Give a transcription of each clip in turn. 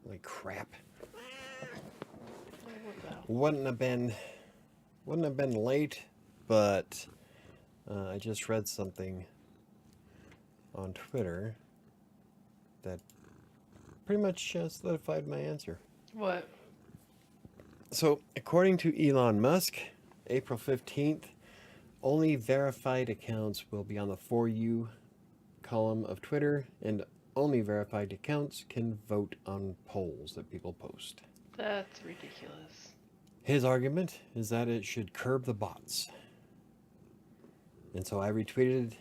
Holy crap. What the hell? Wouldn't have been late, but I just read something on Twitter that pretty much solidified my answer. What? So, according to Elon Musk, April 15th, only verified accounts will be on the For You column of Twitter, and only verified accounts can vote on polls that people post. That's ridiculous. His argument is that it should curb the bots. And so I retweeted.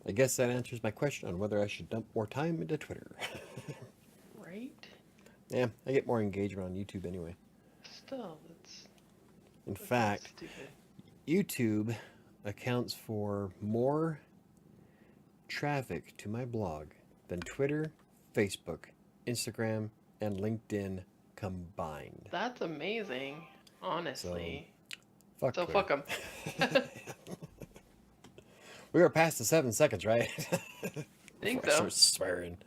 I guess that answers my question on whether I should dump more time into Twitter. Right? Yeah, I get more engagement on YouTube anyway. Still, In that's fact, stupid. YouTube accounts for more traffic to my blog than Twitter, Facebook, Instagram, and LinkedIn combined. That's amazing, So, honestly. fuck So Twitter. fuck them. We were past the 7 seconds, right? Think Before I so. start swearing.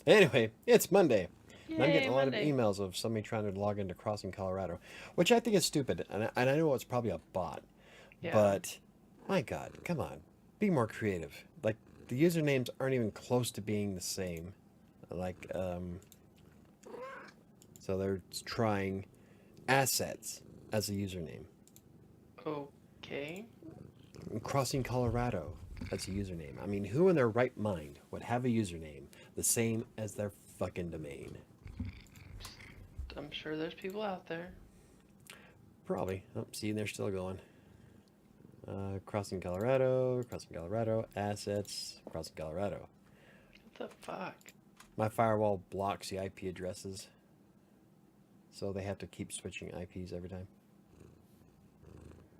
Anyway, it's Monday. And I'm Yay, getting a lot of Monday. emails of somebody trying to log into Crossing Colorado, which I think is stupid. And I know it's probably a bot. Yeah. But, my God, come on. Be more creative. Like, the usernames aren't even close to being the same. Like, so they're trying assets as a username. Okay. Crossing Colorado as a username. I mean, who in their right mind would have a username the same as their fucking domain? I'm sure there's people out there. Probably. Oh, see, they're still going. Crossing Colorado, assets, Crossing Colorado. What the fuck? My firewall blocks the IP addresses, so they have to keep switching IPs every time.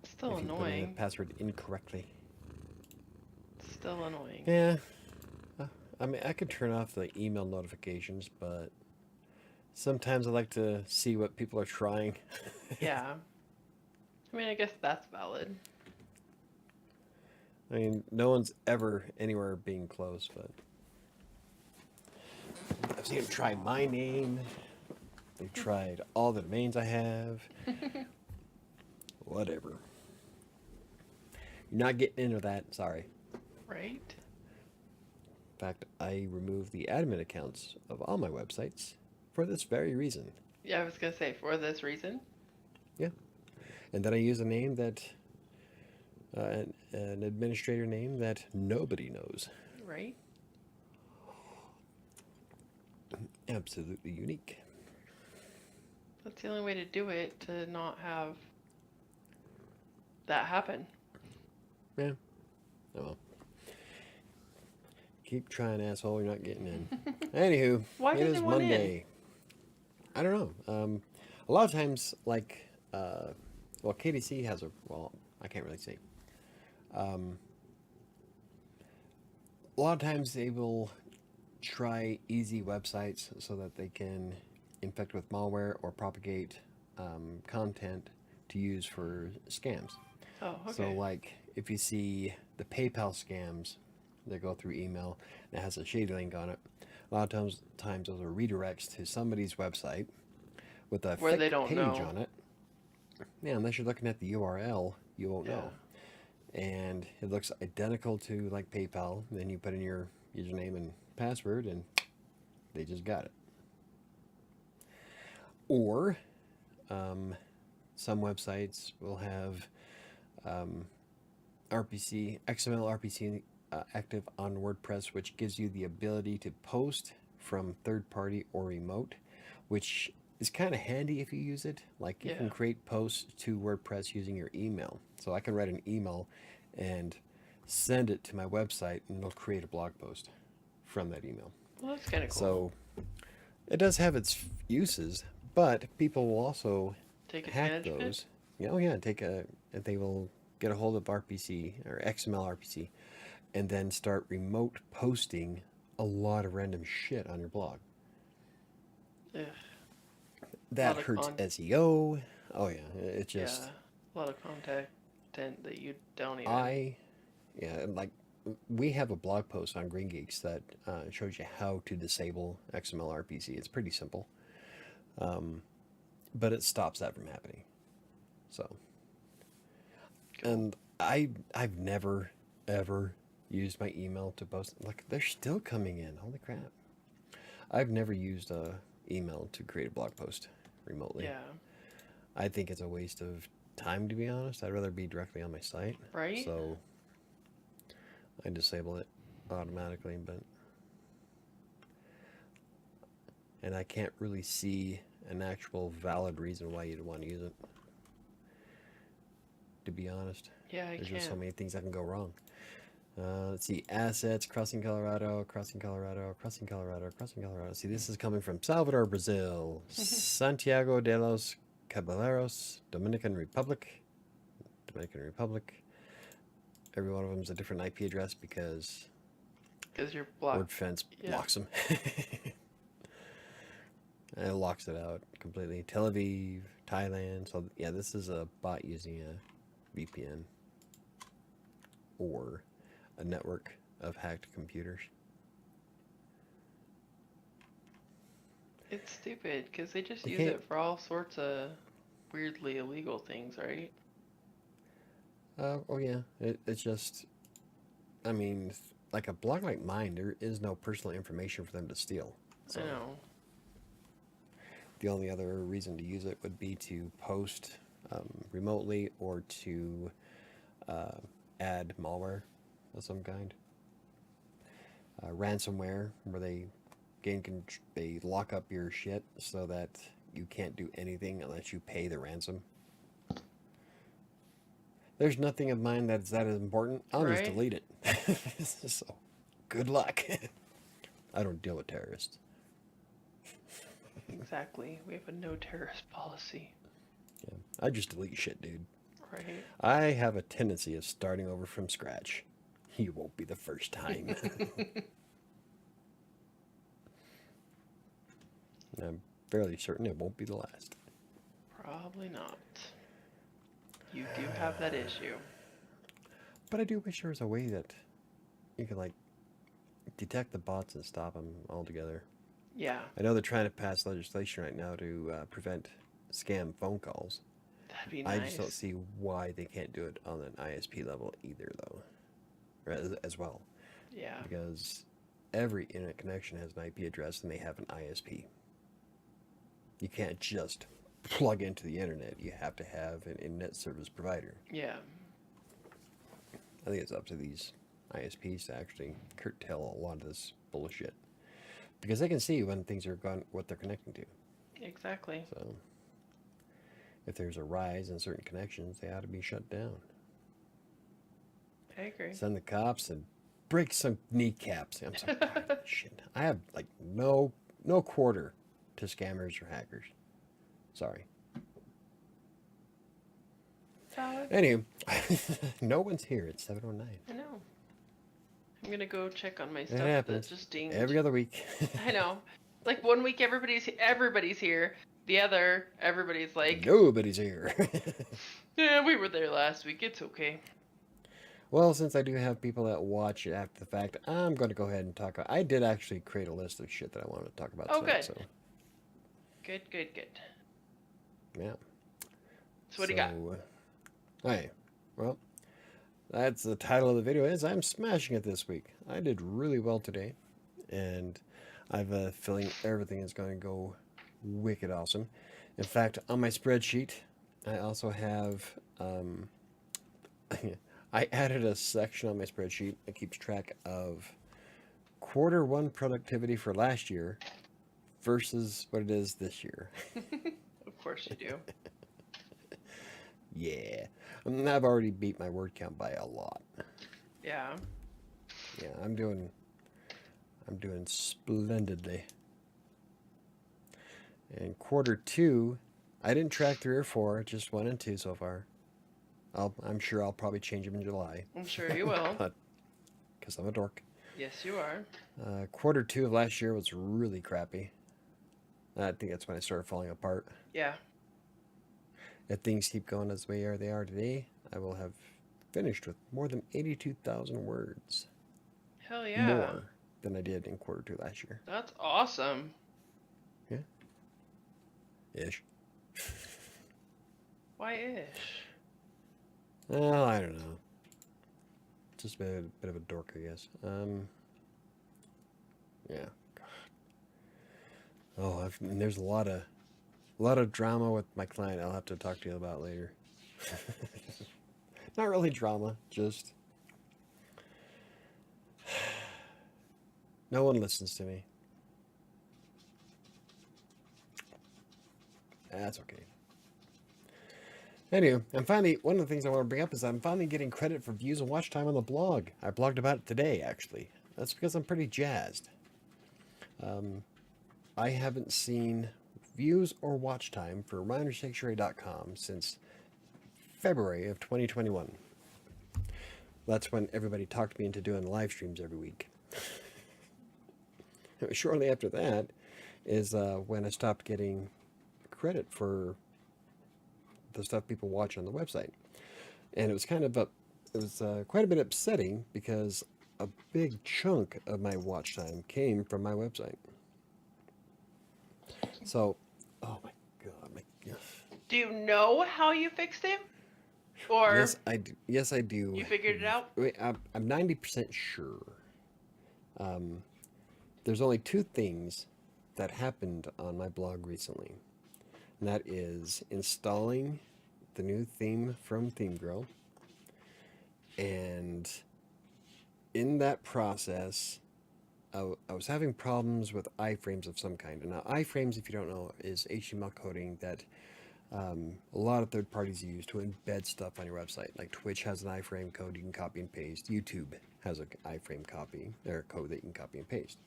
Still If you put in the annoying. password incorrectly. Still annoying. Yeah. I mean, I could turn off the email notifications, but sometimes I like to see what people are trying. Yeah. I mean, I guess that's valid. I mean, no one's ever anywhere being close, but I've seen them try my name. They've tried all the domains I have. Whatever. You're not getting into that, sorry. Right? In fact, I removed the admin accounts of all my websites for this very reason. Yeah, I was gonna say, for this reason. Yeah. And then I use a name that, an administrator name that nobody knows. Right? Absolutely unique. That's the only way to do it, to not have that happen. Yeah. Oh well. Keep trying, asshole. You're not getting in. Anywho, Why it did is they want in? Monday. I don't know. A lot of times, like, well, KDC has a, well, I can't really say. A lot of times they will try easy websites so that they can infect with malware or propagate content to use for scams. Oh, So, okay. like, if you see the PayPal scams that go through email and it has a shady link on it, a lot of times those are redirects to somebody's website with a Where they fake don't page know. on it. Yeah, unless you're looking at the URL, you won't Yeah. know. And it looks identical to like PayPal. Then you put in your username and password, and they just got it. Or some websites will have XML RPC active on WordPress, which gives you the ability to post from third party or remote, which is kind of handy if you use it. Like you Yeah. can create posts to WordPress using your email. So I can write an email and send it to my website, and it'll create a blog post from that email. Well, that's kind of cool. So it does have its uses, but people will also Take hack advantage of it. those. Oh yeah, they will get a hold of RPC or XML RPC, and then start remote posting a lot of random shit on your blog. Ugh. That Lot of hurts SEO. Oh yeah, it just Yeah. A lot of content that you don't even. I yeah like we have a blog post on Green Geeks that shows you how to disable XML RPC. It's pretty simple. But it stops that from happening. So, Cool. and I've never ever used my email to post. Like they're still coming in. Holy crap! I've never used a email to create a blog post remotely. Yeah. I think it's a waste of time, to be honest. I'd rather be directly on my site. Right? So I disable it automatically, but and I can't really see an actual valid reason why you'd want to use it. To be honest, Yeah, I there's just so can't. many things that can go wrong. Let's see, assets, crossing Colorado, crossing Colorado, crossing Colorado, crossing Colorado. See, this is coming from Salvador, Brazil, Santiago de los Caballeros, Dominican Republic, Every one of them is a different IP address because Because you're blocked. WordFence Yeah. blocks them. And it locks it out completely. Tel Aviv, Thailand. So yeah, this is a bot using a VPN or a network of hacked computers. It's stupid because they just They use can't. it for all sorts of weirdly illegal things, right? Oh yeah, it's just. I mean, like a blog like mine, there is no personal information for them to steal. So I know. the only other reason to use it would be to post remotely or to add malware of some kind. Ransomware, where they lock up your shit so that you can't do anything unless you pay the ransom. There's nothing of mine that's that important. I'll just Right? delete it. So, good luck. I don't deal with terrorists. Exactly. We have a no terrorist policy. Yeah, I just delete shit, dude. Right? I have a tendency of starting over from scratch. You won't be the first time. I'm fairly certain it won't be the last. Probably not. You do have that issue. But I do wish there was a way that you could, like, detect the bots and stop them altogether. Yeah, I know they're trying to pass legislation right now to prevent scam phone calls. that'd be I just don't nice. see why they can't do it on an ISP level either, though, or as well, Yeah. because every internet connection has an IP address and they have an ISP. You can't just plug into the internet. You have to have an internet service provider. Yeah. I think it's up to these ISPs to actually curtail a lot of this bullshit because they can see when things are gone, what they're connecting to. Exactly. So if there's a rise in certain connections, they ought to be shut down. I agree. Send the cops and break some kneecaps. I'm so tired of this shit. I have like no quarter to scammers or hackers. Sorry. Valid. Anyway, no one's here. It's 7:09. I know. I'm gonna go check on my It stuff that happens just dinged. every other week. I know. Like one week everybody's here. The other everybody's like, Nobody's here. yeah, we were there last week. It's okay. Well, since I do have people that watch it after the fact, I'm going to go ahead and talk about. I did actually create a list of shit that I wanted to talk about Oh, tonight. good. So Good. yeah. So what do you got? Hey, well, that's the title of the video. Is I'm smashing it this week. I did really well today, and I've a feeling everything is going to go wicked awesome. In fact, on my spreadsheet, I also have. I added a section on my spreadsheet that keeps track of quarter one productivity for last year versus what it is this year. Of course you do. Yeah. I've already beat my word count by a lot. Yeah. Yeah, I'm doing splendidly. And quarter two, I didn't track 3 or 4, just 1 and 2 so far. I'm sure I'll probably change them in July. I'm sure you will. Because I'm a dork. Yes, you are. Quarter 2 of last year was really crappy. I think that's when I started falling apart. Yeah. If things keep going as they are today, I will have finished with more than 82,000 words. Hell yeah. More than I did in quarter 2 last year. That's awesome. Yeah. Ish. Why ish? Well, I don't know. Just a bit of a dork, I guess. Yeah. Oh, and there's a lot of drama with my client. I'll have to talk to you about later. Not really drama, just no one listens to me. That's okay. Anyway, I'm finally, one of the things I want to bring up is I'm finally getting credit for views and watch time on the blog. I blogged about it today, actually. That's because I'm pretty jazzed. I haven't seen views or watch time for WriterSanctuary.com since February of 2021. That's when everybody talked me into doing live streams every week. Shortly after that is when I stopped getting credit for the stuff people watch on the website. And it was kind of quite a bit upsetting because a big chunk of my watch time came from my website. So, oh my god, Do you know how you fixed it? Or yes, I do. Yes, I do. you figured it out? Wait, I'm 90% sure. There's only two things that happened on my blog recently, and that is installing the new theme from ThemeGirl, and in that process, I was having problems with iframes of some kind. And now, iframes, if you don't know, is HTML coding that a lot of third parties use to embed stuff on your website. Like Twitch has an iframe code you can copy and paste. YouTube has an iframe copy, or code that you can copy and paste.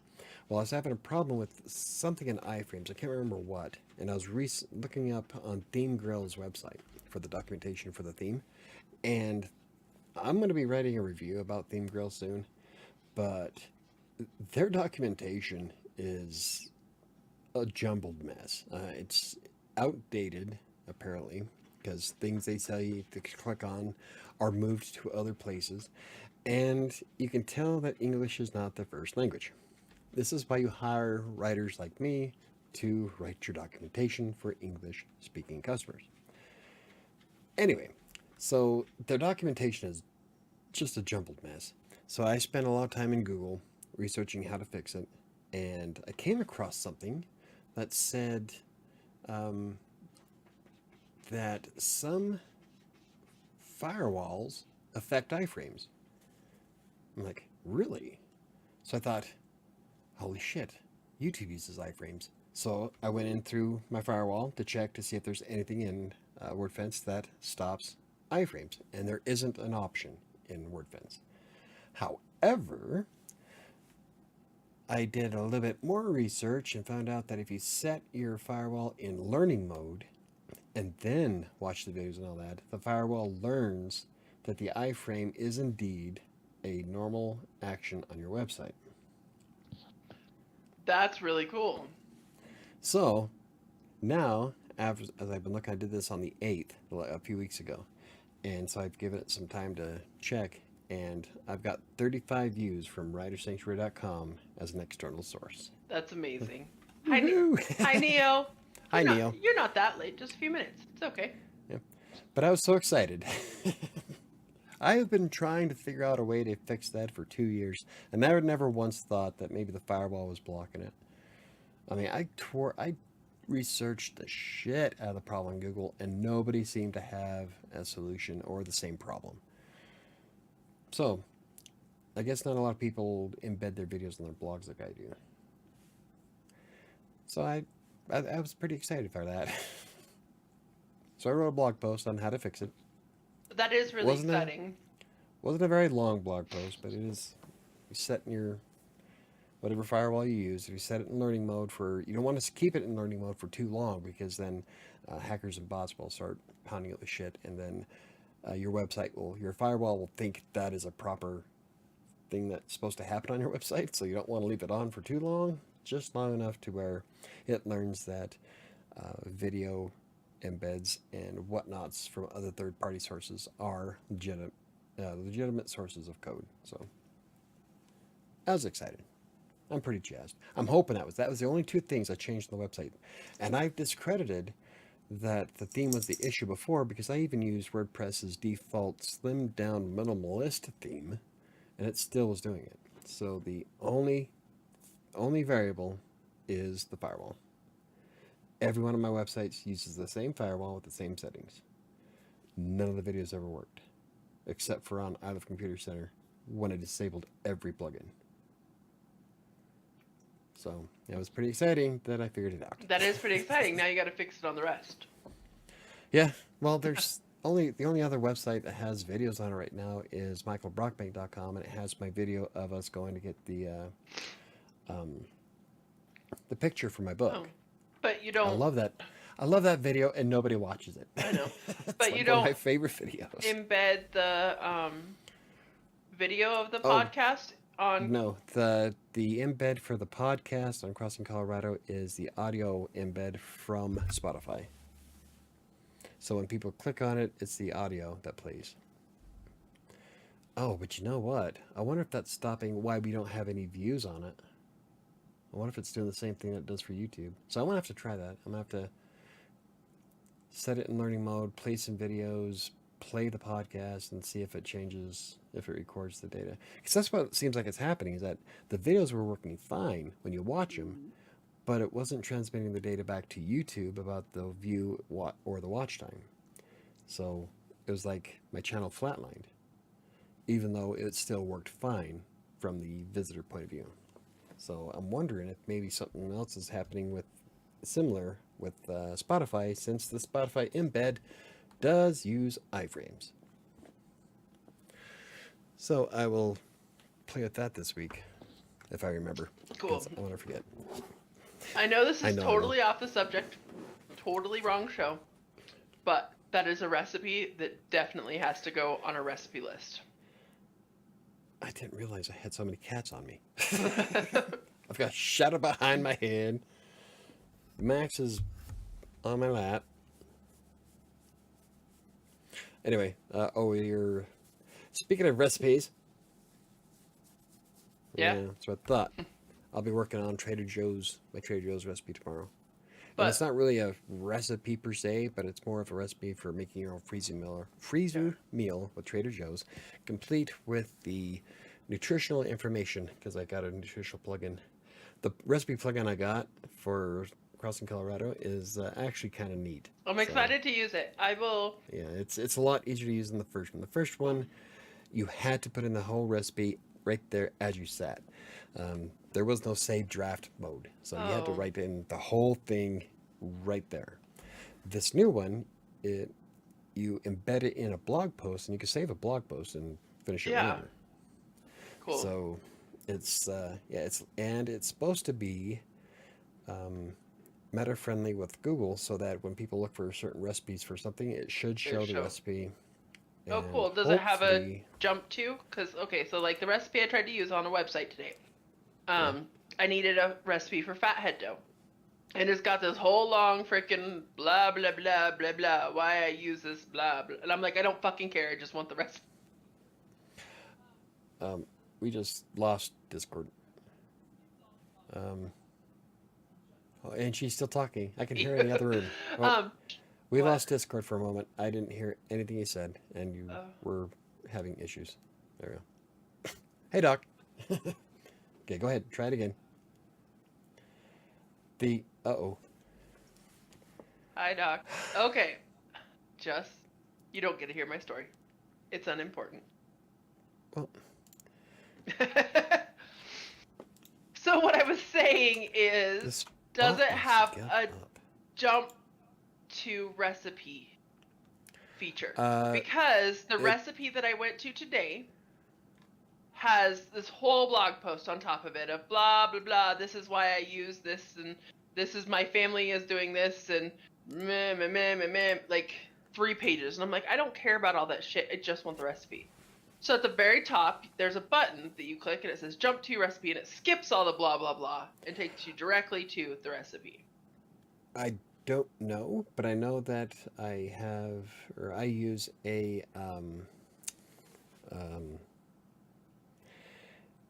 Well, I was having a problem with something in iframes. I can't remember what. And I was looking up on ThemeGirl's website for the documentation for the theme. And I'm going to be writing a review about ThemeGirl soon. But their documentation is a jumbled mess. It's outdated, apparently, because things they tell you to click on are moved to other places. And you can tell that English is not their first language. This is why you hire writers like me to write your documentation for English-speaking customers. Anyway, so their documentation is just a jumbled mess. So I spent a lot of time in Google researching how to fix it, and I came across something that said that some firewalls affect iframes. I'm like, really? So I thought, holy shit, YouTube uses iframes. So I went in through my firewall to check to see if there's anything in WordFence that stops iframes, and there isn't an option in WordFence. However, I did a little bit more research and found out that if you set your firewall in learning mode and then watch the videos and all that, the firewall learns that the iframe is indeed a normal action on your website. That's really cool. So now, as I've been looking, I did this on the 8th, a few weeks ago. And so I've given it some time to check. And I've got 35 views from WriterSanctuary.com as an external source. That's amazing. Hi, Hi, Neo. Hi, Neo. You're not that late. Just a few minutes. It's okay. Yeah. But I was so excited. I have been trying to figure out a way to fix that for 2 years, and I never once thought that maybe the firewall was blocking it. I mean, I researched the shit out of the problem on Google, and nobody seemed to have a solution or the same problem. So, I guess not a lot of people embed their videos in their blogs like I do. So I was pretty excited for that. So I wrote a blog post on how to fix it. That is really exciting. Wasn't a very long blog post, but it is. You set in your whatever firewall you use. If you set it in learning mode you don't want to keep it in learning mode for too long, because then hackers and bots will start pounding it with shit, and then your firewall will think that is a proper thing that's supposed to happen on your website. So you don't want to leave it on for too long, just long enough to where it learns that video embeds and whatnots from other third-party sources are legitimate sources of code. So I was excited. I'm pretty jazzed. I'm hoping that was the only two things I changed on the website, and I've discredited that the theme was the issue before because I even used WordPress's default slimmed down minimalist theme, and it still was doing it. So the only variable is the firewall. Every one of my websites uses the same firewall with the same settings. None of the videos ever worked, except for on I Love Computer Center when I disabled every plugin. So it was pretty exciting that I figured it out. That is pretty exciting. Now you got to fix it on the rest. Yeah, well, there's the only other website that has videos on it right now is michaelbrockbank.com, and it has my video of us going to get the picture for my book. Oh, but you don't. I love that video, and nobody watches it. I know, It's but like you one of don't my favorite videos. embed the video of the podcast on. No, the embed for the podcast on Crossing Colorado is the audio embed from Spotify. So when people click on it, it's the audio that plays. Oh, but you know what? I wonder if that's stopping why we don't have any views on it. I wonder if it's doing the same thing that it does for YouTube. So I'm going to have to try that. I'm going to have to set it in learning mode, play some videos, play the podcast, and see if it changes, if it records the data. Because that's what it seems like it's happening, is that the videos were working fine when you watch them, but it wasn't transmitting the data back to YouTube about the view or the watch time. So it was like my channel flatlined, even though it still worked fine from the visitor point of view. So I'm wondering if maybe something else is happening with similar with Spotify, since the Spotify embed does use iframes. So I will play with that this week, if I remember. Cool. I want to forget. I know this I is know. totally off the subject, totally wrong show, but that is a recipe that definitely has to go on a recipe list. I didn't realize I had so many cats on me. I've got Shadow behind my head. Max is on my lap. Anyway, you're speaking of recipes. Yeah. That's what I thought. I'll be working on my Trader Joe's recipe tomorrow. But And it's not really a recipe per se, but it's more of a recipe for making your own freezer meal with Trader Joe's, complete with the nutritional information, because I got a nutritional plugin. The recipe plugin I got for Crossing Colorado is actually kind of neat. I'm So, excited to use it. I will. yeah, it's a lot easier to use than the first one. The first one, you had to put in the whole recipe right there as you sat. There was no save draft mode, so you had to Oh. write in the whole thing right there. This new one, you embed it in a blog post, and you can save a blog post and finish it Yeah. later. Cool. So it's it's supposed to be meta friendly with Google, so that when people look for certain recipes for something, it should show the show. recipe. Oh, And cool. Does it have a hopefully- jump to? Because, okay, so like the recipe I tried to use on a website today, I needed a recipe for fathead dough. And it's got this whole long freaking blah, blah, blah, blah, blah, why I use this blah, blah. And I'm like, I don't fucking care. I just want the recipe. We just lost Discord. And she's still talking. I can hear her in the other room. Oh, we what? lost Discord for a moment. I didn't hear anything you said, and you were having issues. There we go. Hey, Doc. Okay, go ahead. Try it again. Hi, Doc. Okay. You don't get to hear my story. It's unimportant. Well, So what I was saying is, this does it button's have got a up. jump to recipe feature? Uh, Because the it- recipe that I went to today has this whole blog post on top of it of blah blah blah. This is why I use this, and this is my family is doing this, and meh, meh, meh, meh, meh, like 3 pages. And I'm like, I don't care about all that shit. I just want the recipe. So at the very top, there's a button that you click, and it says jump to recipe, and it skips all the blah blah blah and takes you directly to the recipe. I don't know, but I know that I use a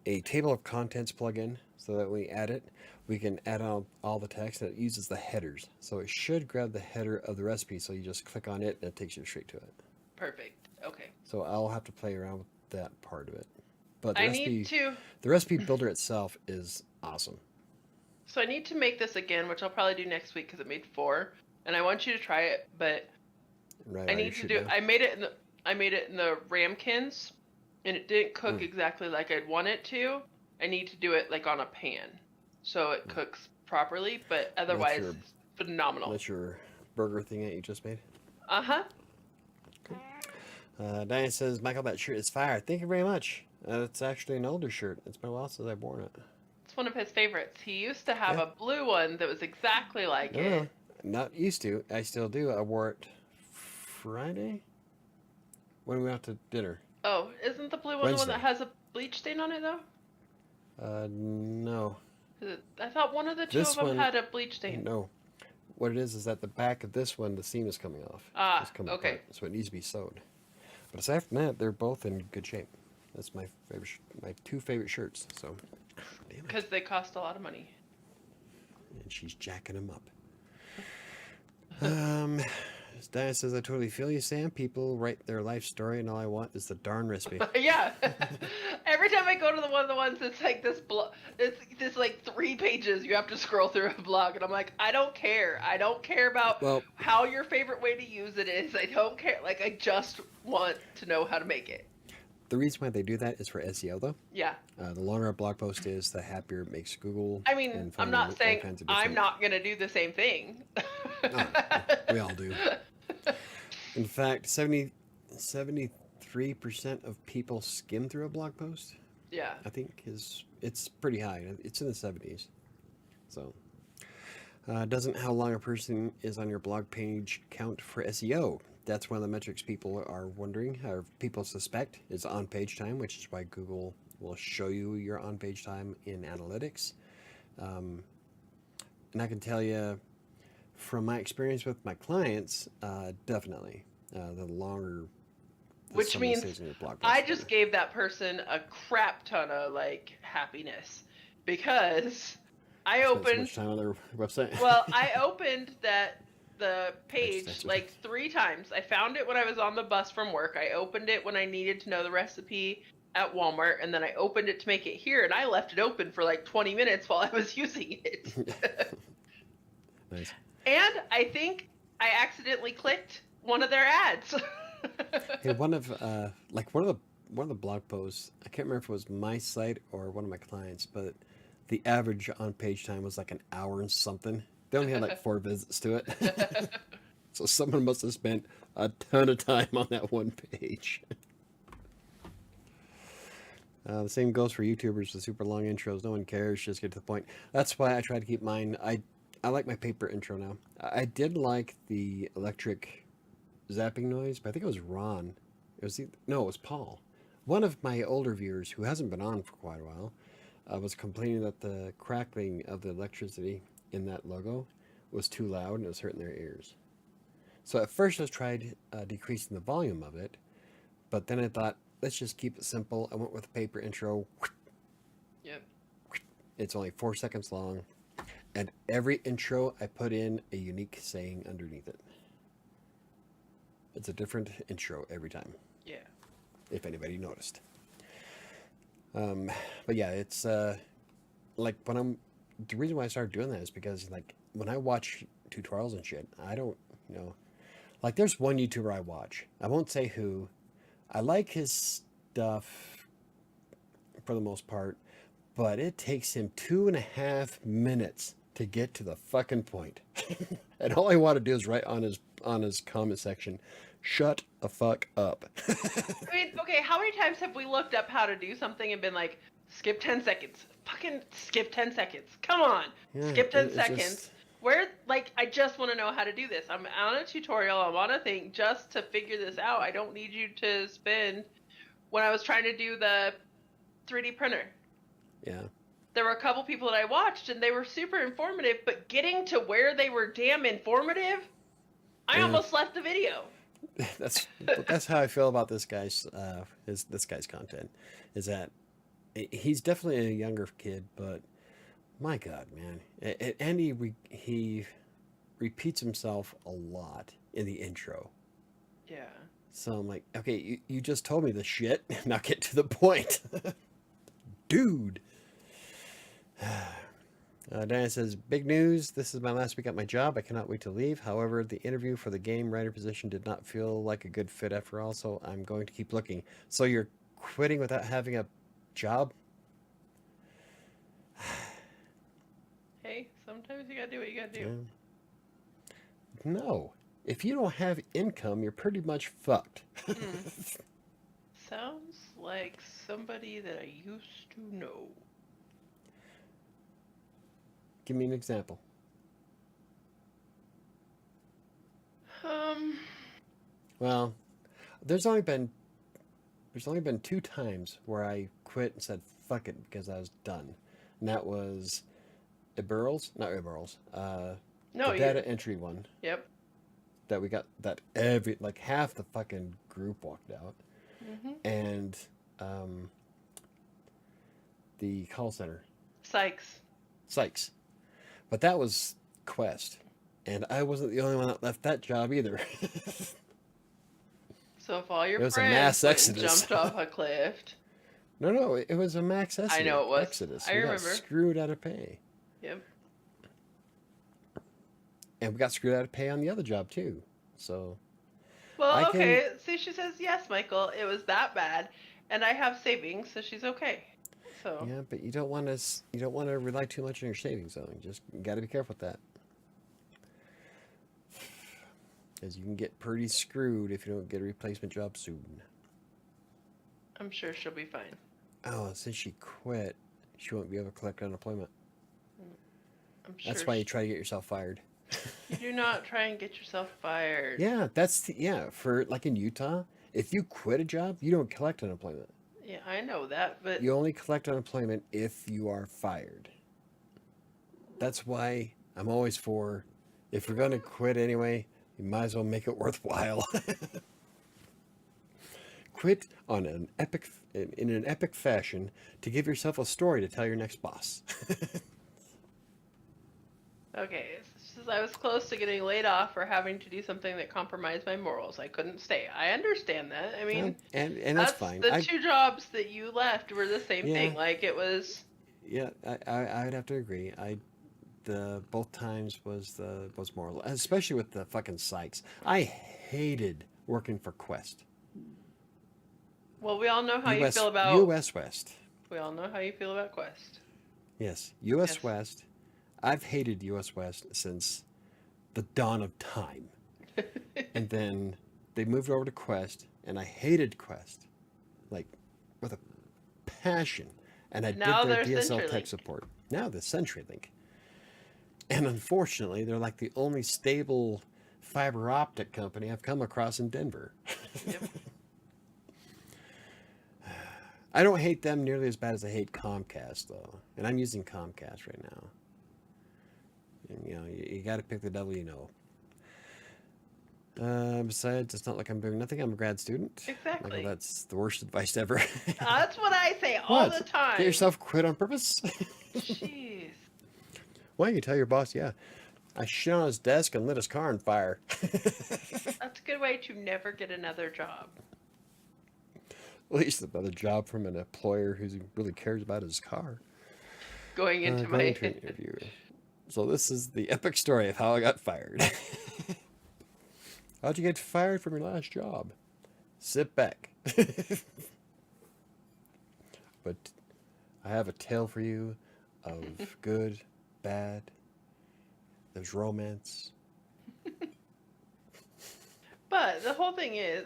a table of contents plugin so that when we add it, we can add on all the text, and it uses the headers. So it should grab the header of the recipe, so you just click on it and it takes you straight to it. Perfect. Okay. So I'll have to play around with that part of it. But I need to. the recipe builder itself is awesome. So I need to make this again, which I'll probably do next week because it made 4, and I want you to try it. But Right, I need to do. I made it in the ramekins, and it didn't cook exactly like I'd want it to. I need to do it like on a pan, so it cooks properly. But otherwise, it's phenomenal. That's your burger thing that you just made. Uh-huh. Diane says, Michael, that shirt is fire. Thank you very much. It's actually an older shirt. It's been a while since I've worn it. It's one of his favorites. He used to have a blue one that was exactly like it. Not used to. I still do. I wore it Friday when we went out to dinner. Oh, isn't the blue one the one that has a bleach stain on it, though? No. I thought one of the two of them had a bleach stain. No. What it is that the back of this one, the seam is coming off. Ah, okay. Apart, so it needs to be sewed. But aside from that, they're both in good shape. That's my favorite, my 2 favorite shirts. So, because they cost a lot of money. And she's jacking them up. Diana says, I totally feel you, Sam. People write their life story, and all I want is the darn recipe. Yeah. Every time I go to one of the ones that's like this it's this like 3 pages. You have to scroll through a blog, and I'm like, I don't care. I don't care about how your favorite way to use it is. I don't care. Like, I just want to know how to make it. The reason why they do that is for SEO, though. Yeah. The longer a blog post is, the happier it makes Google. I mean, I'm not saying I'm not going to do the same thing. No, we all do. In fact, 73% of people skim through a blog post. Yeah. I think it's pretty high. It's in the 70s. So, doesn't how long a person is on your blog page count for SEO? That's one of the metrics people are wondering, or people suspect, is on-page time, which is why Google will show you your on-page time in analytics. And I can tell you, from my experience with my clients, definitely, the longer. Which means I just gave that person a crap ton of like happiness because I opened. So much time on their website. Well, I opened the page like 3 times. I found it when I was on the bus from work. I opened it when I needed to know the recipe at Walmart, and then I opened it to make it here, and I left it open for like 20 minutes while I was using it. Nice. And I think I accidentally clicked one of their ads. Hey, one of the blog posts, I can't remember if it was my site or one of my clients, but the average on page time was like an hour and something. They only had like 4 visits to it. So someone must have spent a ton of time on that one page. The same goes for YouTubers, the super long intros. No one cares, just get to the point. That's why I try to keep mine. I like my paper intro now. I did like the electric zapping noise, but I think it was Ron. It was Paul. One of my older viewers who hasn't been on for quite a while was complaining that the crackling of the electricity in that logo was too loud and it was hurting their ears. So at first I tried decreasing the volume of it, but then I thought, let's just keep it simple. I went with a paper intro. Yep. It's only 4 seconds long, and every intro I put in a unique saying underneath it. It's a different intro every time. Yeah. If anybody noticed. But yeah, it's like the reason why I started doing that is because like when I watch tutorials and shit, I don't, like there's one YouTuber I watch. I won't say who. I like his stuff for the most part, but it takes him 2.5 minutes to get to the fucking point. And all I want to do is write on his comment section, shut the fuck up. I mean, okay, how many times have we looked up how to do something and been like, skip 10 seconds. Fucking skip 10 seconds. Come on. Yeah, skip 10 seconds. Where, like, I just want to know how to do this. I'm on a tutorial. I'm on a thing just to figure this out. I don't need you to spend, when I was trying to do the 3D printer. Yeah. There were a couple people that I watched and they were super informative, but getting to where they were damn informative, I almost left the video. That's how I feel about this guy's content, is that He's definitely a younger kid, but my God, man. And he repeats himself a lot in the intro. Yeah. So I'm like, okay, you just told me the shit. Now get to the point. Dude. Diana says, big news. This is my last week at my job. I cannot wait to leave. However, the interview for the game writer position did not feel like a good fit after all, so I'm going to keep looking. So you're quitting without having a job? Hey, sometimes you gotta do what you gotta do. Yeah. No. If you don't have income, you're pretty much fucked. Sounds like somebody that I used to know. Give me an example. Um, Well, there's only been 2 times where I quit and said fuck it because I was done. And that was not Iberals, no, the data entry one Yep. that we got that like half the fucking group walked out, and um, the call center, Sykes, but that was Quest, and I wasn't the only one that left that job either. So if all your It was a friends mass went and exodus. jumped off a cliff, No, it was a max exodus. I know it was. Exodus. I We remember. got screwed out of pay. Yep. And we got screwed out of pay on the other job too. So Well, okay. See, she says yes, Michael. It was that bad, and I have savings, so she's okay. So yeah, but you don't want to rely too much on your savings though. You got to be careful with that. Because you can get pretty screwed if you don't get a replacement job soon. I'm sure she'll be fine. Oh, since she quit, she won't be able to collect unemployment. I'm sure. That's why you try to get yourself fired. You do not try and get yourself fired. Yeah, for like in Utah, if you quit a job, you don't collect unemployment. Yeah, I know that, but You only collect unemployment if you are fired. That's why I'm always for, if you're going to quit anyway, you might as well make it worthwhile. Quit in an epic fashion to give yourself a story to tell your next boss. okay. She says I was close to getting laid off for having to do something that compromised my morals. I couldn't stay. I understand that. I mean, and that's fine. The 2 jobs that you left were the same thing. Like it was. Yeah, I would have to agree. Both times was moral, especially with the fucking Sykes. I hated working for Quest. Well, we all know how you feel about U.S. West. We all know how you feel about Quest. Yes, U.S. West. I've hated U.S. West since the dawn of time. And then they moved over to Quest, and I hated Quest, like, with a passion. And I did their DSL tech support. Now the CenturyLink. And unfortunately, they're like the only stable fiber optic company I've come across in Denver. Yep. I don't hate them nearly as bad as I hate Comcast, though. And I'm using Comcast right now. And, you got to pick the devil you know. Besides, it's not like I'm doing nothing. I'm a grad student. Exactly. Michael, that's the worst advice ever. That's what I say all the time. Get yourself quit on purpose? Jeez. Why don't you tell your boss, I shit on his desk and lit his car on fire. That's a good way to never get another job. At least another job from an employer who really cares about his car. Going into an interview. So this is the epic story of how I got fired. How'd you get fired from your last job? Sit back. But I have a tale for you of good, bad. There's romance. But the whole thing is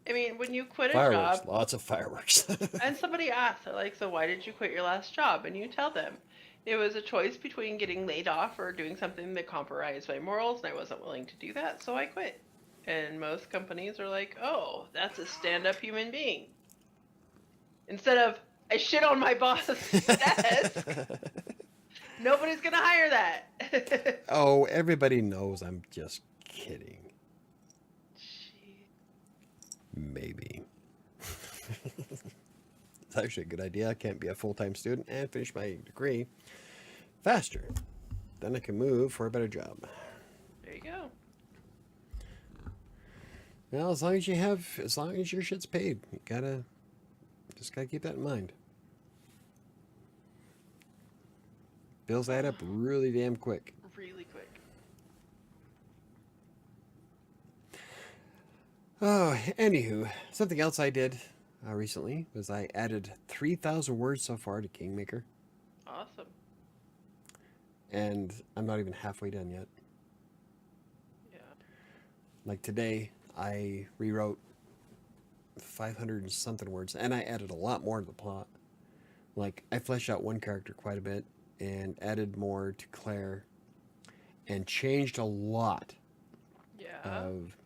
I mean, when you quit a Fireworks, job, lots of fireworks. and somebody asks, they're like, so why did you quit your last job? And you tell them it was a choice between getting laid off or doing something that compromised my morals, and I wasn't willing to do that, so I quit. And most companies are like, oh, that's a stand-up human being. Instead of, I shit on my boss's desk. Nobody's going to hire that. Oh, everybody knows I'm just kidding. Maybe. It's actually a good idea. I can't be a full-time student and finish my degree faster. Then I can move for a better job. There you go. Well, as long as your shit's paid, you just gotta keep that in mind. Bills add up really damn quick. Really quick. Oh, anywho, something else I did recently was I added 3,000 words so far to Kingmaker, Awesome. and I'm not even halfway done yet. Yeah. Like today, I rewrote 500 and something words, and I added a lot more to the plot. Like, I fleshed out one character quite a bit, and added more to Claire, and changed a lot Yeah. of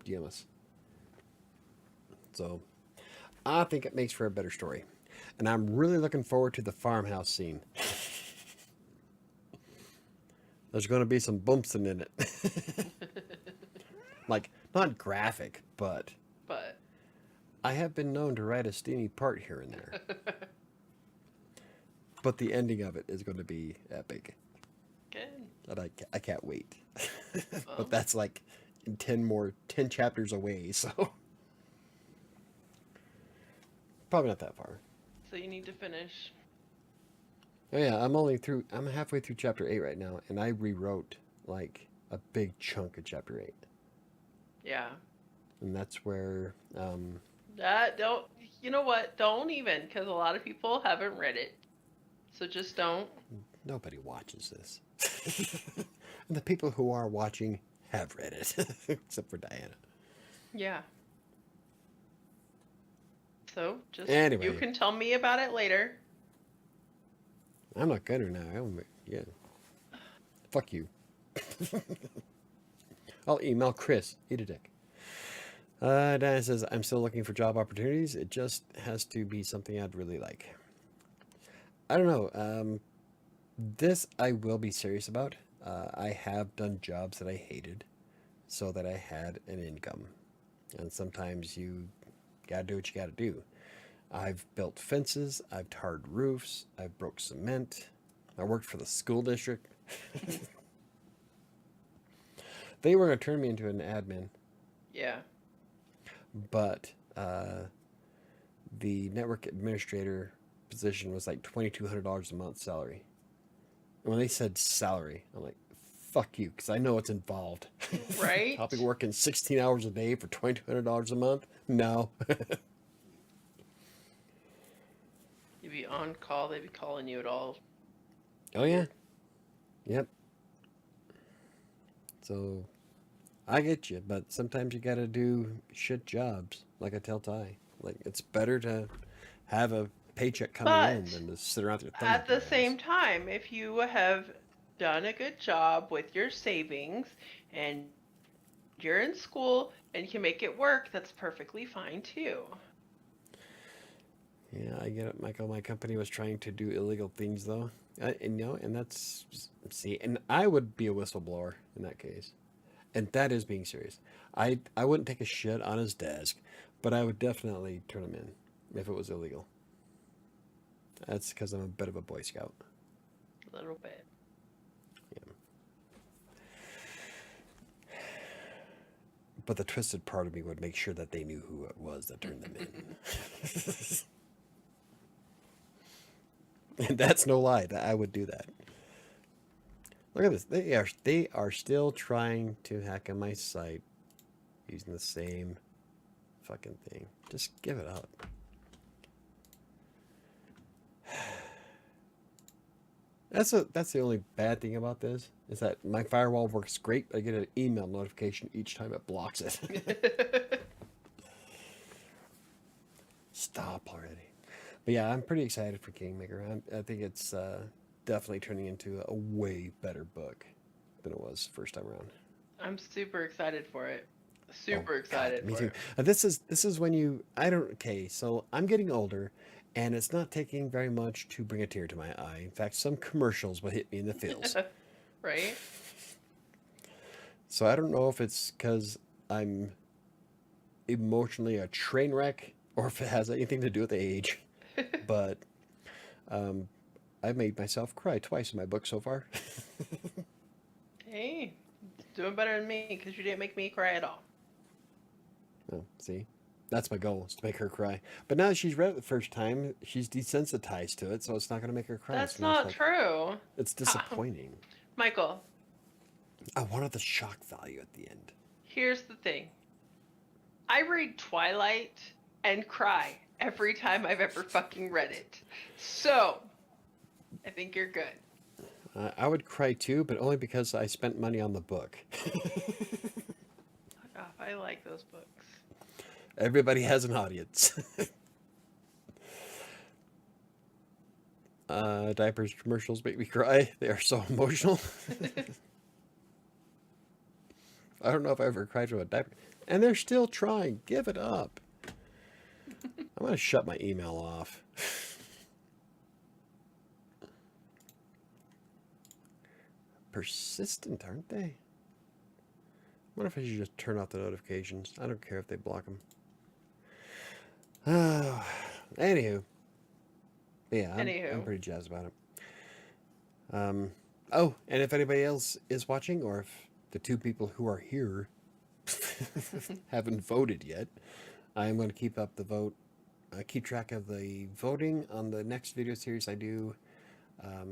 Diemus. So, I think it makes for a better story. And I'm really looking forward to the farmhouse scene. There's going to be some bumps in it. Like, not graphic, but But. I have been known to write a steamy part here and there. But the ending of it is going to be epic. Good. And I can't wait. Well. But that's like 10 chapters away, so probably not that far. So you need to finish. Oh yeah, I'm halfway through chapter 8 right now, and I rewrote like a big chunk of chapter 8. Yeah. And that's where Don't. You know what? Don't even, because a lot of people haven't read it. So just don't. nobody watches this. And the people who are watching have read it, except for Diana. Yeah. So just Anyway. you can tell me about it later. I'm not gonna now. Yeah. Fuck you. I'll email Chris. Eat a dick. Diana says, I'm still looking for job opportunities. It just has to be something I'd really like. I don't know. This I will be serious about. I have done jobs that I hated so that I had an income. And sometimes you gotta do what you gotta do. I've built fences, I've tarred roofs, I've broke cement, I worked for the school district. They were going to turn me into an admin, Yeah. but the network administrator position was like $2,200 a month salary. And when they said salary, I'm like, fuck you, because I know it's involved. Right? I'll be working 16 hours a day for $2,200 a month? No. You'd be on call, they'd be calling you at all. Oh, yeah. Yep. So, I get you, but sometimes you gotta do shit jobs, like I tell Ty. Like, it's better to have a paycheck coming in But than to sit around with your thumb at up your the ass. same time, if you have done a good job with your savings and you're in school and you can make it work, that's perfectly fine too. Yeah, I get it, Michael. My company was trying to do illegal things, though. And that's... See, and I would be a whistleblower in that case. And that is being serious. I wouldn't take a shit on his desk, but I would definitely turn him in if it was illegal. That's because I'm a bit of a Boy Scout. A little bit. Yeah. But the twisted part of me would make sure that they knew who it was that turned them in. And that's no lie. That I would do that. Look at this. They are still trying to hack on my site using the same fucking thing. Just give it up. That's the only bad thing about this is that my firewall works great, but I get an email notification each time it blocks it. Stop already. But yeah, I'm pretty excited for Kingmaker. I think it's definitely turning into a way better book than it was first time around. I'm super excited for it. Super Oh, excited God, me for too. it. This is when you okay, so I'm getting older and it's not taking very much to bring a tear to my eye. In fact, some commercials will hit me in the feels. Right? So I don't know if it's because I'm emotionally a train wreck or if it has anything to do with age. But I made myself cry twice in my book so far. Hey, doing better than me because you didn't make me cry at all. Oh, see? That's my goal, is to make her cry. But now that she's read it the first time, she's desensitized to it, so it's not going to make her cry. That's So it's not like, true. it's Ha, disappointing. Michael, I wanted the shock value at the end. here's the thing. I read Twilight and cry every time I've ever fucking read it. So, I think you're good. I would cry too, but only because I spent money on the book. Fuck off. I like those books. Everybody has an audience. Diapers commercials make me cry. They are so emotional. I don't know if I ever cried from a diaper. And they're still trying. Give it up. I'm going to shut my email off. Persistent, aren't they? I wonder if I should just turn off the notifications. I don't care if they block them. Anywho. Yeah, I'm pretty jazzed about it. Oh, and if anybody else is watching, or if the two people who are here haven't voted yet, I'm going to keep up the vote. Keep track of the voting on the next video series I do.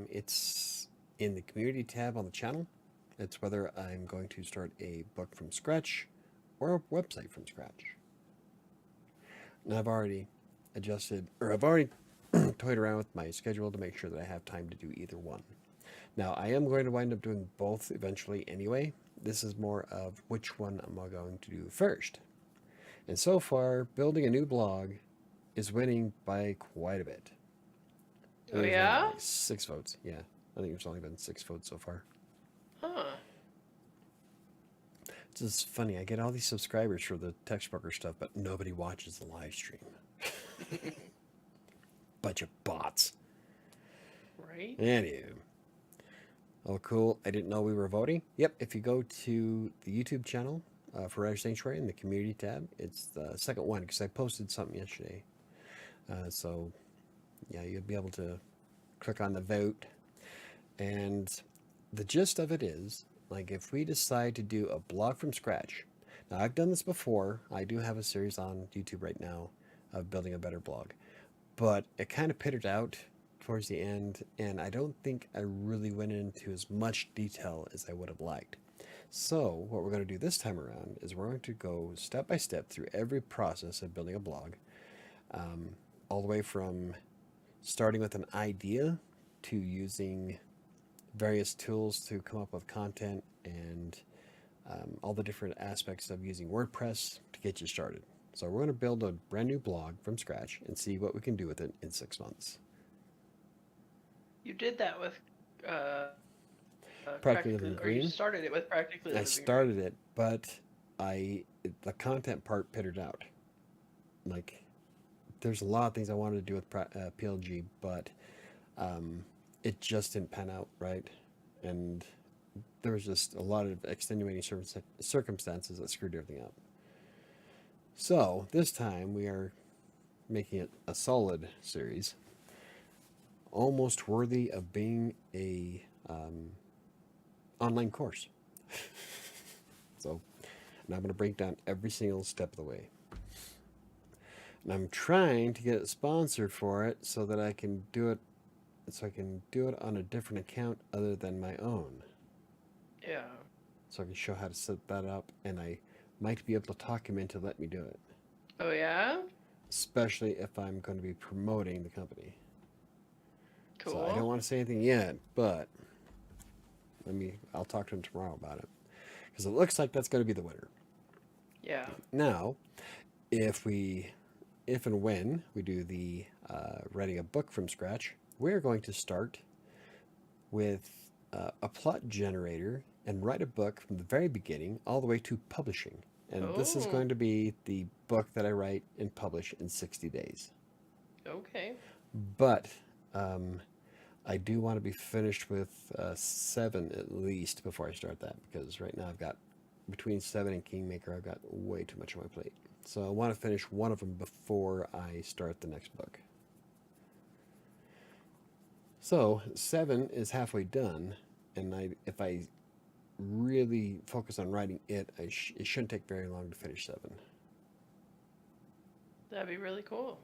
It's in the community tab on the channel. It's whether I'm going to start a book from scratch or a website from scratch. And I've already adjusted, or I've already toyed around with my schedule to make sure that I have time to do either one. Now, I am going to wind up doing both eventually anyway. This is more of which one am I going to do first. And so far, building a new blog is winning by quite a bit. Oh, yeah? Like 6 votes. Yeah, I think there's only been 6 votes so far. Huh. It's just funny. I get all these subscribers for the textbooker stuff, but nobody watches the live stream. Bunch of bots. Right? Anywho. Oh, cool. I didn't know we were voting. Yep, if you go to the YouTube channel for WriterSanctuary in the community tab, it's the second one because I posted something yesterday. So, yeah, you'll be able to click on the vote. And the gist of it is, like, if we decide to do a blog from scratch, now I've done this before. I do have a series on YouTube right now of building a better blog, but it kind of pittered out towards the end, and I don't think I really went into as much detail as I would have liked. So what we're going to do this time around is we're going to go step by step through every process of building a blog, all the way from starting with an idea to using various tools to come up with content and all the different aspects of using WordPress to get you started. So we're going to build a brand new blog from scratch and see what we can do with it in 6 months. You did that with Practically Living or you Green. started it with Practically Living I started it, but the content part pittered out. Like, there's a lot of things I wanted to do with PLG, but it just didn't pan out right, and there was just a lot of extenuating circumstances that screwed everything up. So this time we are making it a solid series, almost worthy of being a online course. So, and I'm going to break down every single step of the way. And I'm trying to get it sponsored for it so that I can do it. So I can do it on a different account other than my own. Yeah. So I can show how to set that up, and I might be able to talk him into let me do it. Oh, yeah? Especially if I'm going to be promoting the company. Cool. So I don't want to say anything yet, but I'll talk to him tomorrow about it. Because it looks like that's going to be the winner. Yeah. Now, if and when we do the writing a book from scratch, we're going to start with a plot generator and write a book from the very beginning all the way to publishing. And this is going to be the book that I write and publish in 60 days. Okay. But I do want to be finished with 7 at least before I start that, because right now I've got, between 7 and Kingmaker, I've got way too much on my plate. So I want to finish one of them before I start the next book. So 7 is halfway done, and if I really focus on writing it, it shouldn't take very long to finish 7. That'd be really cool.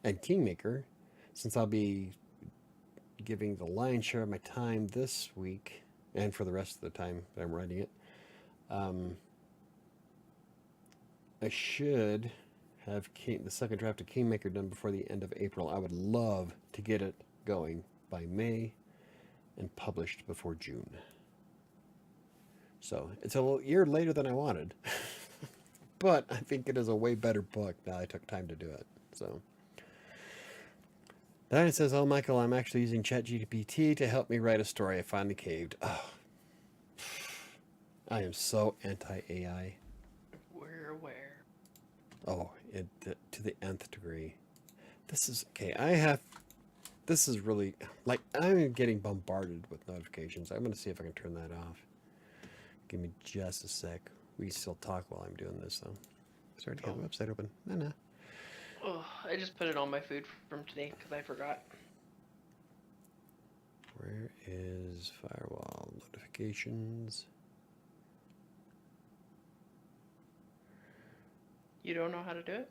And Kingmaker, since I'll be giving the lion's share of my time this week, and for the rest of the time that I'm writing it, um, I should have the second draft of Kingmaker done before the end of April. I would love to get it going by May and published before June. So it's a year later than I wanted, but I think it is a way better book now I took time to do it. So then it says, "Oh, Michael, I'm actually using ChatGPT to help me write a story. I finally caved." Oh, I am so anti-AI. We're aware. Oh, to the nth degree. This is okay. This is really like I'm getting bombarded with notifications. I'm gonna see if I can turn that off. Give me just a sec. We still talk while I'm doing this, though. Sorry to have the website open. No. Oh, I just put it on my food from today because I forgot. Where is firewall notifications? You don't know how to do it?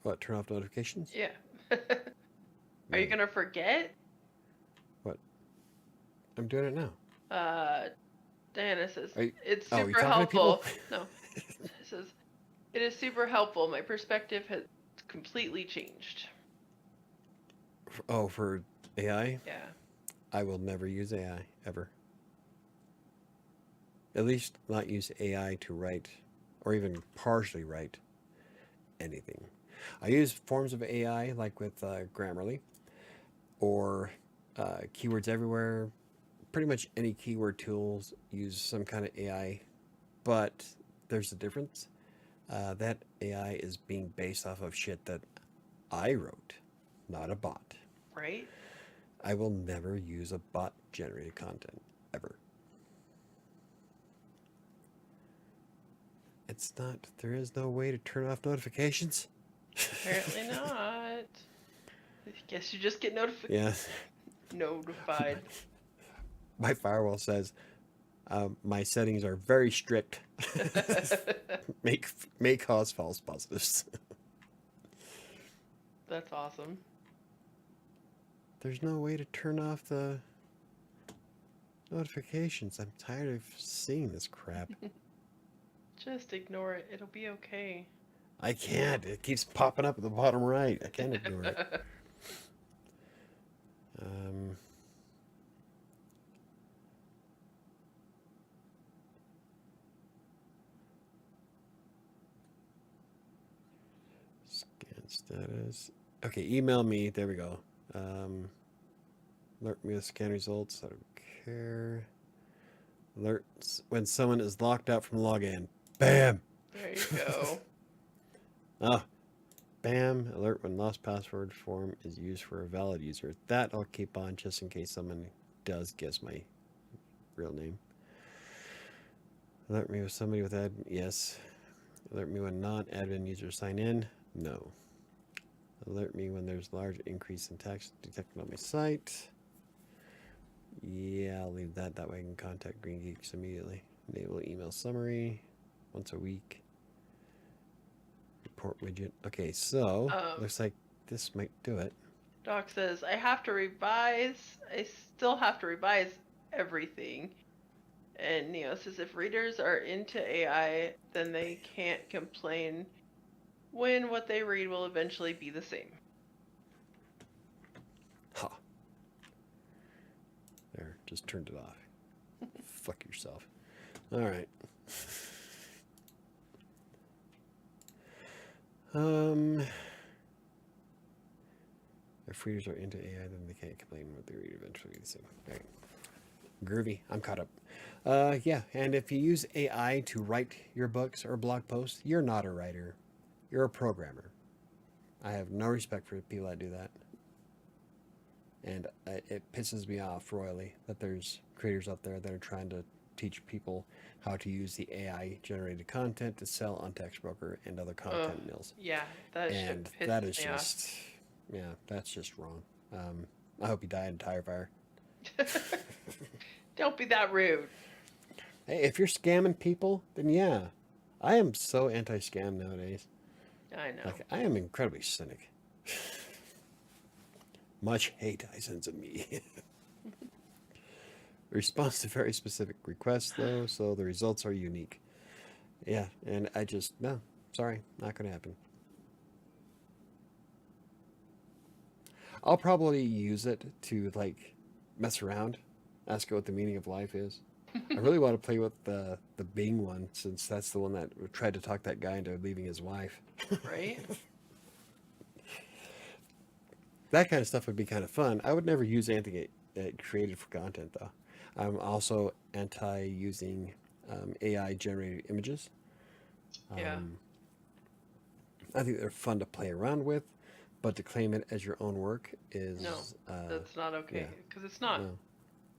What, turn off notifications? Yeah. Are you gonna forget? What? I'm doing it now. Diana says You, it's you're super talking helpful. to people? No. It says it is super helpful. My perspective has completely changed. Oh, for AI? Yeah. I will never use AI, ever. At least not use AI to write, or even partially write, anything. I use forms of AI, like with Grammarly, or Keywords Everywhere. Pretty much any keyword tools use some kind of AI, but there's a difference. That AI is being based off of shit that I wrote, not a bot. Right? I will never use a bot generated content, ever. There is no way to turn off notifications. Apparently not. I guess you just get Yeah. notified. My firewall says my settings are very strict. may cause false positives. That's awesome. There's no way to turn off the notifications. I'm tired of seeing this crap. Just ignore it. It'll be okay. I can't. It keeps popping up at the bottom right. I can't ignore it. Scan status. Okay, email me. There we go. Alert me with scan results. I don't care. Alerts when someone is locked out from login. Bam! There you go. Bam! Alert when lost password form is used for a valid user. That I'll keep on just in case someone does guess my real name. Alert me with somebody with admin. Yes. Alert me when non-admin users sign in. No. Alert me when there's large increase in text detected on my site. Yeah, I'll leave that. That way I can contact Green Geeks immediately. Enable email summary once a week. Report widget. Okay, so looks like this might do it. Doc says, I have to revise. I still have to revise everything. And Neo says, if readers are into AI, then they can't complain when what they read will eventually be the same. Ha. There, just turned it off. Fuck yourself. All right. If readers are into AI, then they can't complain what they read eventually. So, all right. Groovy. I'm caught up. Yeah, and if you use AI to write your books or blog posts, you're not a writer. You're a programmer. I have no respect for people that do that. And it pisses me off royally that there's creators out there that are trying to teach people how to use the AI generated content to sell on Textbroker and other content mills. Yeah, that and shit that is pisses me just, yeah, that's just wrong. I hope you die in a tire fire. Don't be that rude. Hey, if you're scamming people, then yeah. I am so anti-scam nowadays. I know. Like, I am incredibly cynic. Much hate I sense of me. Response to very specific requests, though, so the results are unique. Yeah, and I just, no, sorry, not going to happen. I'll probably use it to, like, mess around, ask it what the meaning of life is. I really want to play with the Bing one, since that's the one that tried to talk that guy into leaving his wife. Right? That kind of stuff would be kind of fun. I would never use anything created for content, though. I'm also anti using AI generated images. Yeah. I think they're fun to play around with, but to claim it as your own work is No, that's not okay. yeah, Because it's not. no.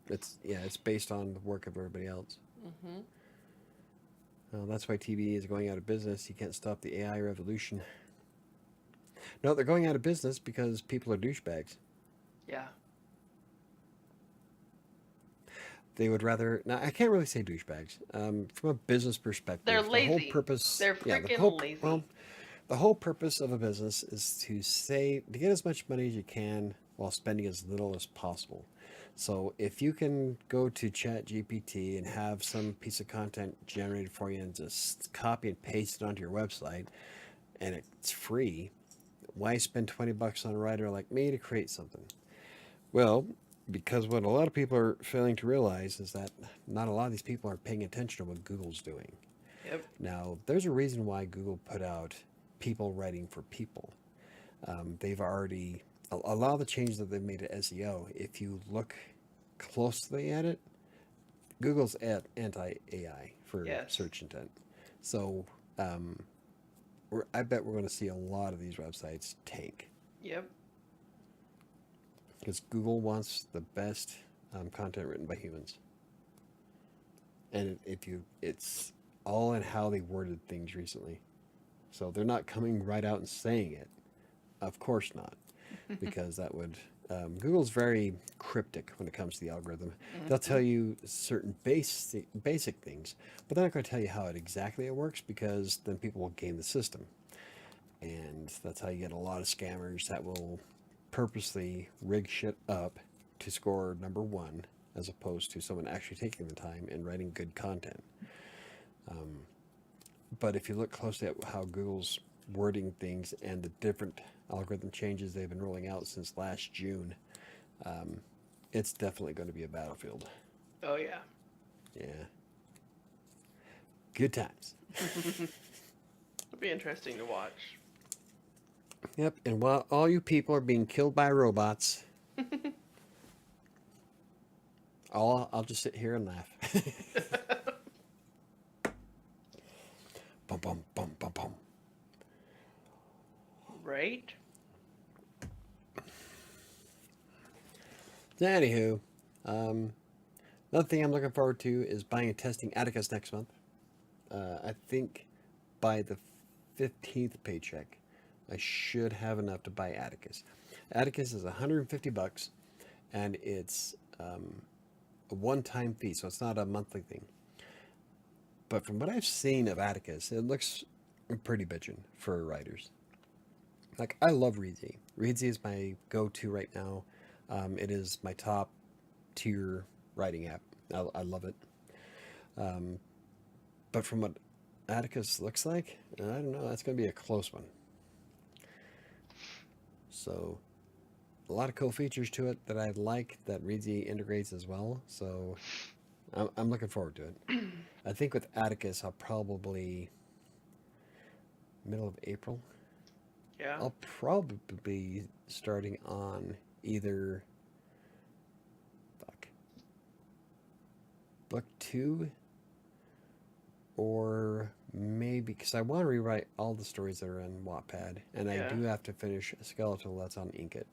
It's based on the work of everybody else. Mm-hmm. That's why TV is going out of business. You can't stop the AI revolution. No, they're going out of business because people are douchebags. Yeah. They would rather. Now, I can't really say douchebags. From a business perspective, They're the whole lazy. purpose. They're Yeah, the freaking whole lazy. well, the whole purpose of a business is to get as much money as you can while spending as little as possible. So if you can go to ChatGPT and have some piece of content generated for you and just copy and paste it onto your website, and it's free, why spend $20 on a writer like me to create something? Well, because what a lot of people are failing to realize is that not a lot of these people are paying attention to what Google's doing. Yep. Now, there's a reason why Google put out people writing for people. They've already, a lot of the changes that they've made to SEO, if you look closely at it, Google's anti-AI for Yes. search intent. So I bet we're going to see a lot of these websites tank. Yep. Because Google wants the best content written by humans. And it's all in how they worded things recently. So they're not coming right out and saying it. Of course not. Because that would... Google's very cryptic when it comes to the algorithm. They'll tell you certain basic things, but they're not going to tell you how exactly it works, because then people will game the system. And that's how you get a lot of scammers that will purposely rig shit up to score number one, as opposed to someone actually taking the time and writing good content. But if you look closely at how Google's wording things and the different algorithm changes they've been rolling out since last June, it's definitely going to be a battlefield. Oh, yeah. Yeah. Good times. It'll be interesting to watch. Yep, and while all you people are being killed by robots, I'll just sit here and laugh. Bum, bum, bum, bum, bum. Right? So anywho, another thing I'm looking forward to is buying and testing Atticus next month. I think by the 15th paycheck, I should have enough to buy Atticus. Atticus is $150, and it's a one-time fee, so it's not a monthly thing. But from what I've seen of Atticus, it looks pretty bitchin' for writers. Like, I love Reedsy. Reedsy is my go-to right now. It is my top tier writing app. I love it. But from what Atticus looks like, I don't know, that's going to be a close one. So, a lot of cool features to it that I like that Reedsy integrates as well. So, I'm looking forward to it. I think with Atticus, I'll probably middle of April. Yeah. I'll probably be starting on either book 2, or maybe, because I want to rewrite all the stories that are in Wattpad, and Yeah. I do have to finish a skeletal that's on Inkitt.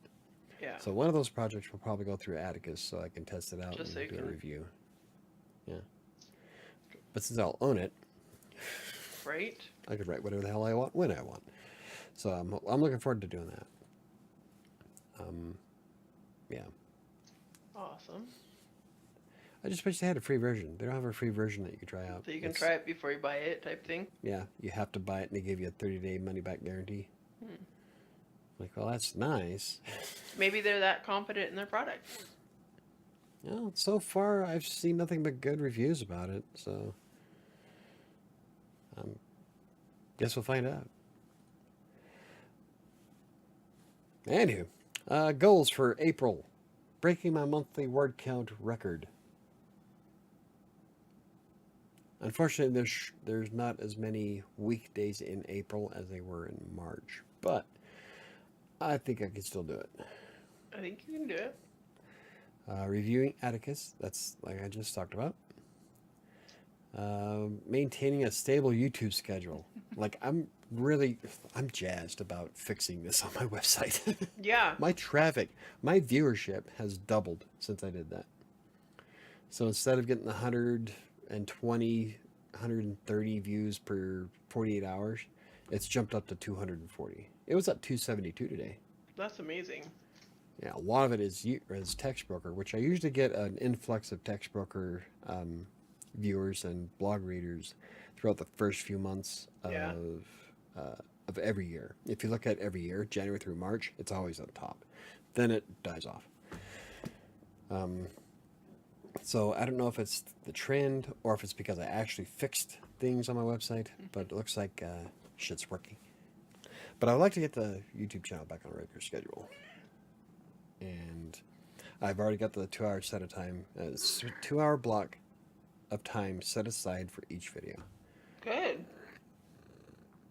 Yeah. So one of those projects will probably go through Atticus, so I can test it out Just so and you do a can- review. Yeah. But since I'll own it, Right? I could write whatever the hell I want when I want. So I'm looking forward to doing that. Yeah. Awesome. I just wish they had a free version. They don't have a free version that you can try out. So you can try it before you buy it, type thing. Yeah, you have to buy it, and they give you a 30-day money-back guarantee. Hmm. Like, well, that's nice. Maybe they're that confident in their product. Well, so far I've seen nothing but good reviews about it. So, guess we'll find out. Anywho, goals for April: breaking my monthly word count record. Unfortunately, there's not as many weekdays in April as they were in March, but I think I can still do it. I think you can do it. Reviewing Atticus, that's like I just talked about. Maintaining a stable YouTube schedule. Like I'm jazzed about fixing this on my website. Yeah. My traffic, my viewership has doubled since I did that. So instead of getting 120, 130 views per 48 hours, it's jumped up to 240. It was at 272 today. That's amazing. Yeah, a lot of it is text broker, which I usually get an influx of text broker viewers and blog readers throughout the first few months of every year. If you look at every year, January through March, it's always at the top. Then it dies off. So I don't know if it's the trend or if it's because I actually fixed things on my website, but it looks like shit's working. But I'd like to get the YouTube channel back on a regular schedule. And I've already got the 2 hour set of time, 2 hour block of time set aside for each video. Good.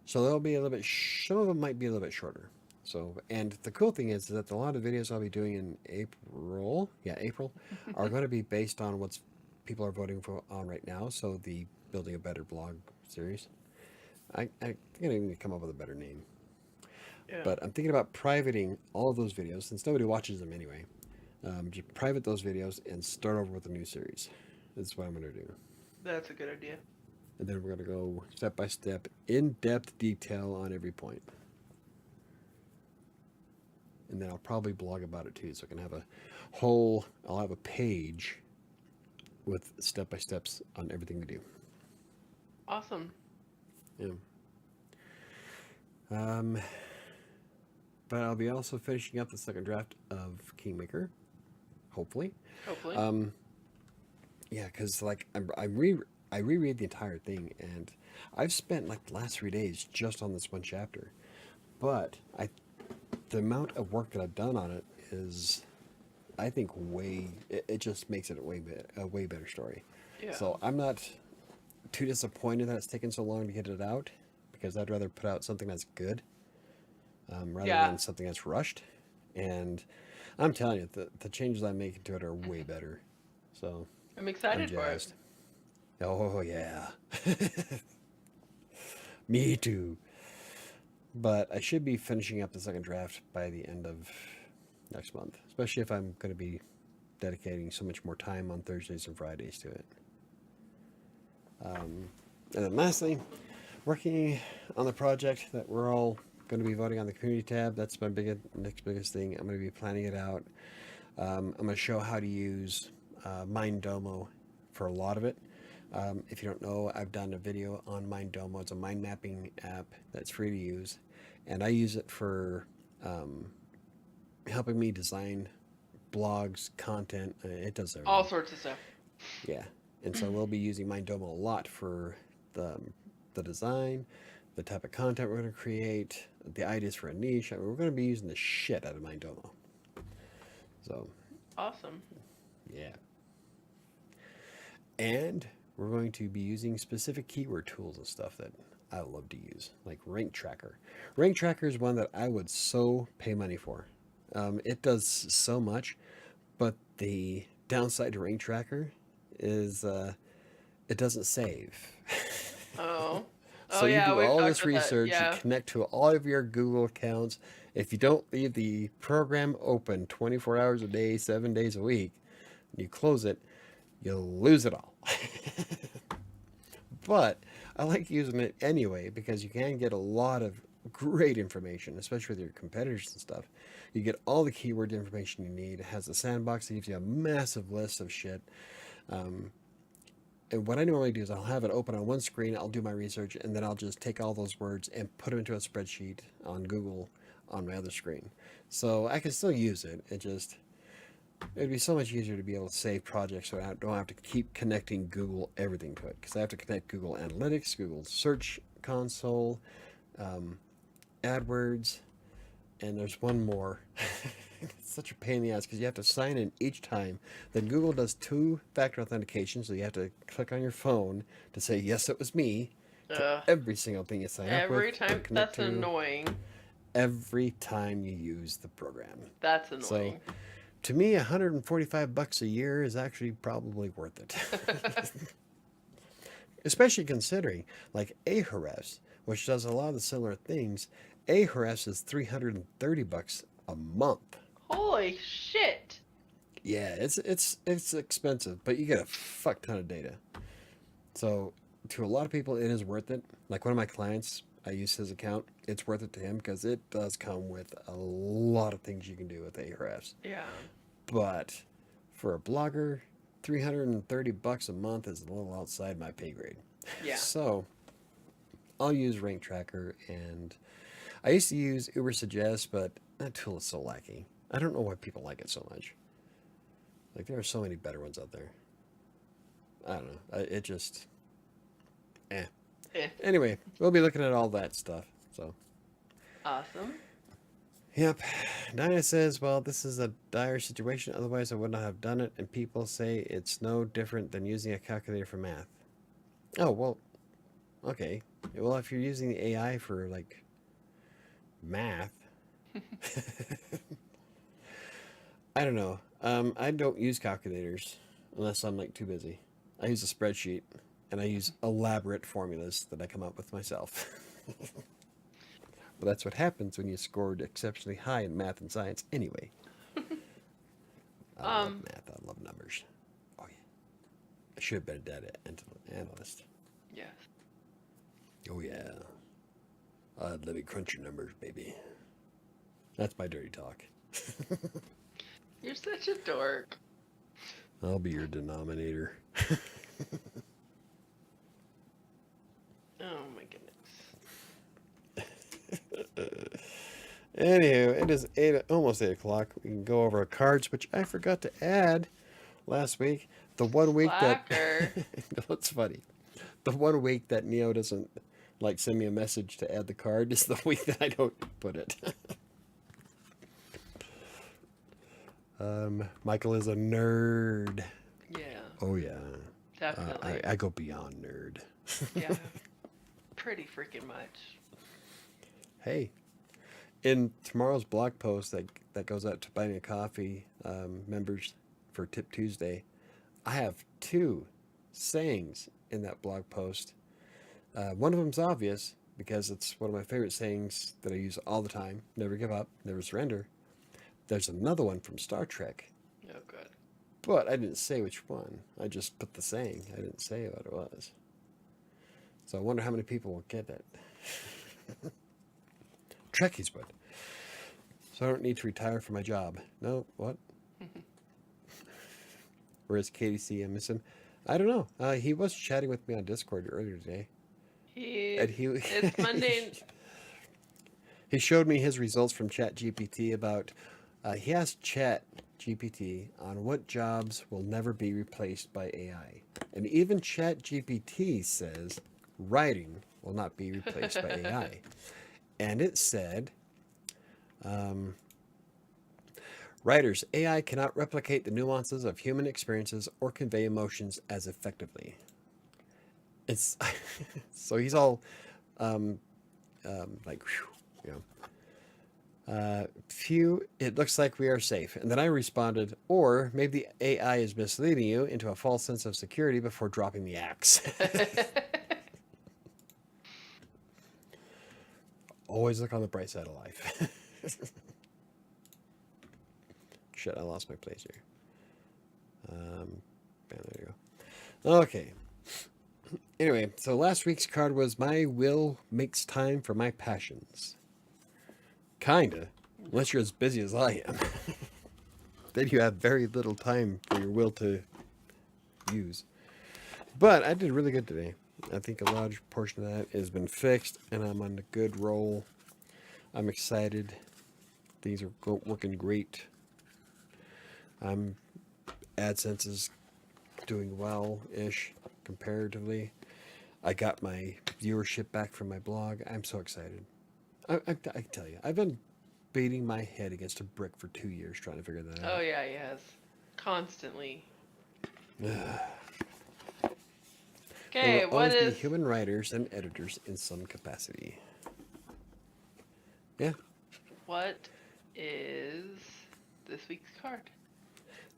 So there'll be a little bit, some of them might be a little bit shorter. So, and the cool thing is that a lot of videos I'll be doing in April, are going to be based on what's people are voting for on right now. So the Building a Better Blog series. I think I need to come up with a better name. Yeah. But I'm thinking about privating all of those videos, since nobody watches them anyway. Just private those videos and start over with a new series. That's what I'm going to do. That's a good idea. And then we're going to go step by step, in-depth detail on every point. And then I'll probably blog about it too, so I can have I'll have a page with step-by-steps on everything we do. Awesome. Yeah. But I'll be also finishing up the second draft of Kingmaker, hopefully. Hopefully. Yeah, because like I reread the entire thing, and I've spent like the last 3 days just on this one chapter. But the amount of work that I've done on it is, I think, it just makes it a way better story. Yeah. So I'm not too disappointed that it's taken so long to get it out, because I'd rather put out something that's good rather than something that's rushed. And I'm telling you, the changes I'm making to it are way better. So I'm excited for it. Oh yeah. Me too. But I should be finishing up the second draft by the end of next month, especially if I'm going to be dedicating so much more time on Thursdays and Fridays to it. And then lastly, working on the project that we're all going to be voting on the community tab. That's my next biggest thing. I'm going to be planning it out. I'm going to show how to use Minddomo for a lot of it. If you don't know, I've done a video on Minddomo. It's a mind mapping app that's free to use, and I use it for helping me design blogs, content. It does everything. All sorts of stuff. Yeah, and so we'll be using Minddomo a lot for the design, the type of content we're going to create, the ideas for a niche. I mean, we're going to be using the shit out of Minddomo. So. Awesome. Yeah. And we're going to be using specific keyword tools and stuff that I love to use, like Rank Tracker. Rank Tracker is one that I would so pay money for. It does so much, but the downside to Rank Tracker is it doesn't save. Oh. So you yeah, do we've all talked this about that. research, Yeah. you connect to all of your Google accounts. If you don't leave the program open 24 hours a day, 7 days a week, and you close it, you'll lose it all. But I like using it anyway, because you can get a lot of great information, especially with your competitors and stuff. You get all the keyword information you need. It has a sandbox that gives you a massive list of shit. Um, and what I normally do is I'll have it open on one screen, I'll do my research, and then I'll just take all those words and put them into a spreadsheet on Google on my other screen. So I can still use it. It'd be so much easier to be able to save projects so I don't have to keep connecting Google everything to it. Because I have to connect Google Analytics, Google Search Console, um, AdWords, and there's one more. It's such a pain in the ass because you have to sign in each time. Then Google does two-factor authentication, so you have to click on your phone to say, yes, it was me, to every single thing you sign up with. Every time. That's annoying. Every time you use the program. That's annoying. So, to me, $145 a year is actually probably worth it. Especially considering, like Ahrefs, which does a lot of the similar things, Ahrefs is $330 a month. Holy shit! Yeah, it's expensive, but you get a fuck ton of data. So to a lot of people, it is worth it. Like one of my clients, I use his account. It's worth it to him because it does come with a lot of things you can do with Ahrefs. Yeah. But for a blogger, $330 a month is a little outside my pay grade. Yeah. So I'll use Rank Tracker, and I used to use Ubersuggest, but that tool is so lacking. I don't know why people like it so much. Like, there are so many better ones out there. I don't know. It just... Anyway, we'll be looking at all that stuff. So. Awesome. Yep. Nina says, well, this is a dire situation. Otherwise, I would not have done it. And people say it's no different than using a calculator for math. Oh, well, okay. Well, if you're using the AI for, like, math... I don't know. I don't use calculators unless I'm, like, too busy. I use a spreadsheet, and I use elaborate formulas that I come up with myself. But that's what happens when you scored exceptionally high in math and science anyway. I love math. I love numbers. Oh, yeah. I should have been a data analyst. Yes. Oh, yeah. Let me crunch your numbers, baby. That's my dirty talk. You're such a dork. I'll be your denominator. Oh, my goodness. Anywho, it is almost 8 o'clock. We can go over our cards, which I forgot to add last week. The one week Slacker. That's funny. The 1 week that Neo doesn't like send me a message to add the card is the week that I don't put it. Michael is a nerd. Yeah. Oh yeah. Definitely. I go beyond nerd. Yeah. Pretty freaking much. Hey, in tomorrow's blog post that goes out to Buy Me a Coffee members for Tip Tuesday, I have 2 sayings in that blog post. One of them's obvious because it's one of my favorite sayings that I use all the time. Never give up, never surrender. There's another one from Star Trek. Oh, good. But I didn't say which one. I just put the saying. I didn't say what it was. So I wonder how many people will get it. Trekkies would. So I don't need to retire from my job. No, what? Whereas KDC, I miss him. I don't know. He was chatting with me on Discord earlier today. It's Monday. He showed me his results from ChatGPT about... he asked ChatGPT on what jobs will never be replaced by AI. And even ChatGPT says writing will not be replaced by AI. And it said, writers, AI cannot replicate the nuances of human experiences or convey emotions as effectively. It's so he's all like, whew, you know. Phew, it looks like we are safe. And then I responded, or maybe the AI is misleading you into a false sense of security before dropping the axe. Always look on the bright side of life. Shit, I lost my place here. There you go. Okay. Anyway, so last week's card was My Will Makes Time for My Passions. Kinda. Unless you're as busy as I am. Then you have very little time for your will to use. But I did really good today. I think a large portion of that has been fixed, and I'm on a good roll. I'm excited. Things are working great. AdSense is doing well-ish comparatively. I got my viewership back from my blog. I'm so excited. I tell you, I've been beating my head against a brick for 2 years trying to figure that out. Oh yeah, yes, constantly. There will Okay, what always be is human writers and editors in some capacity. Yeah. what is this week's card?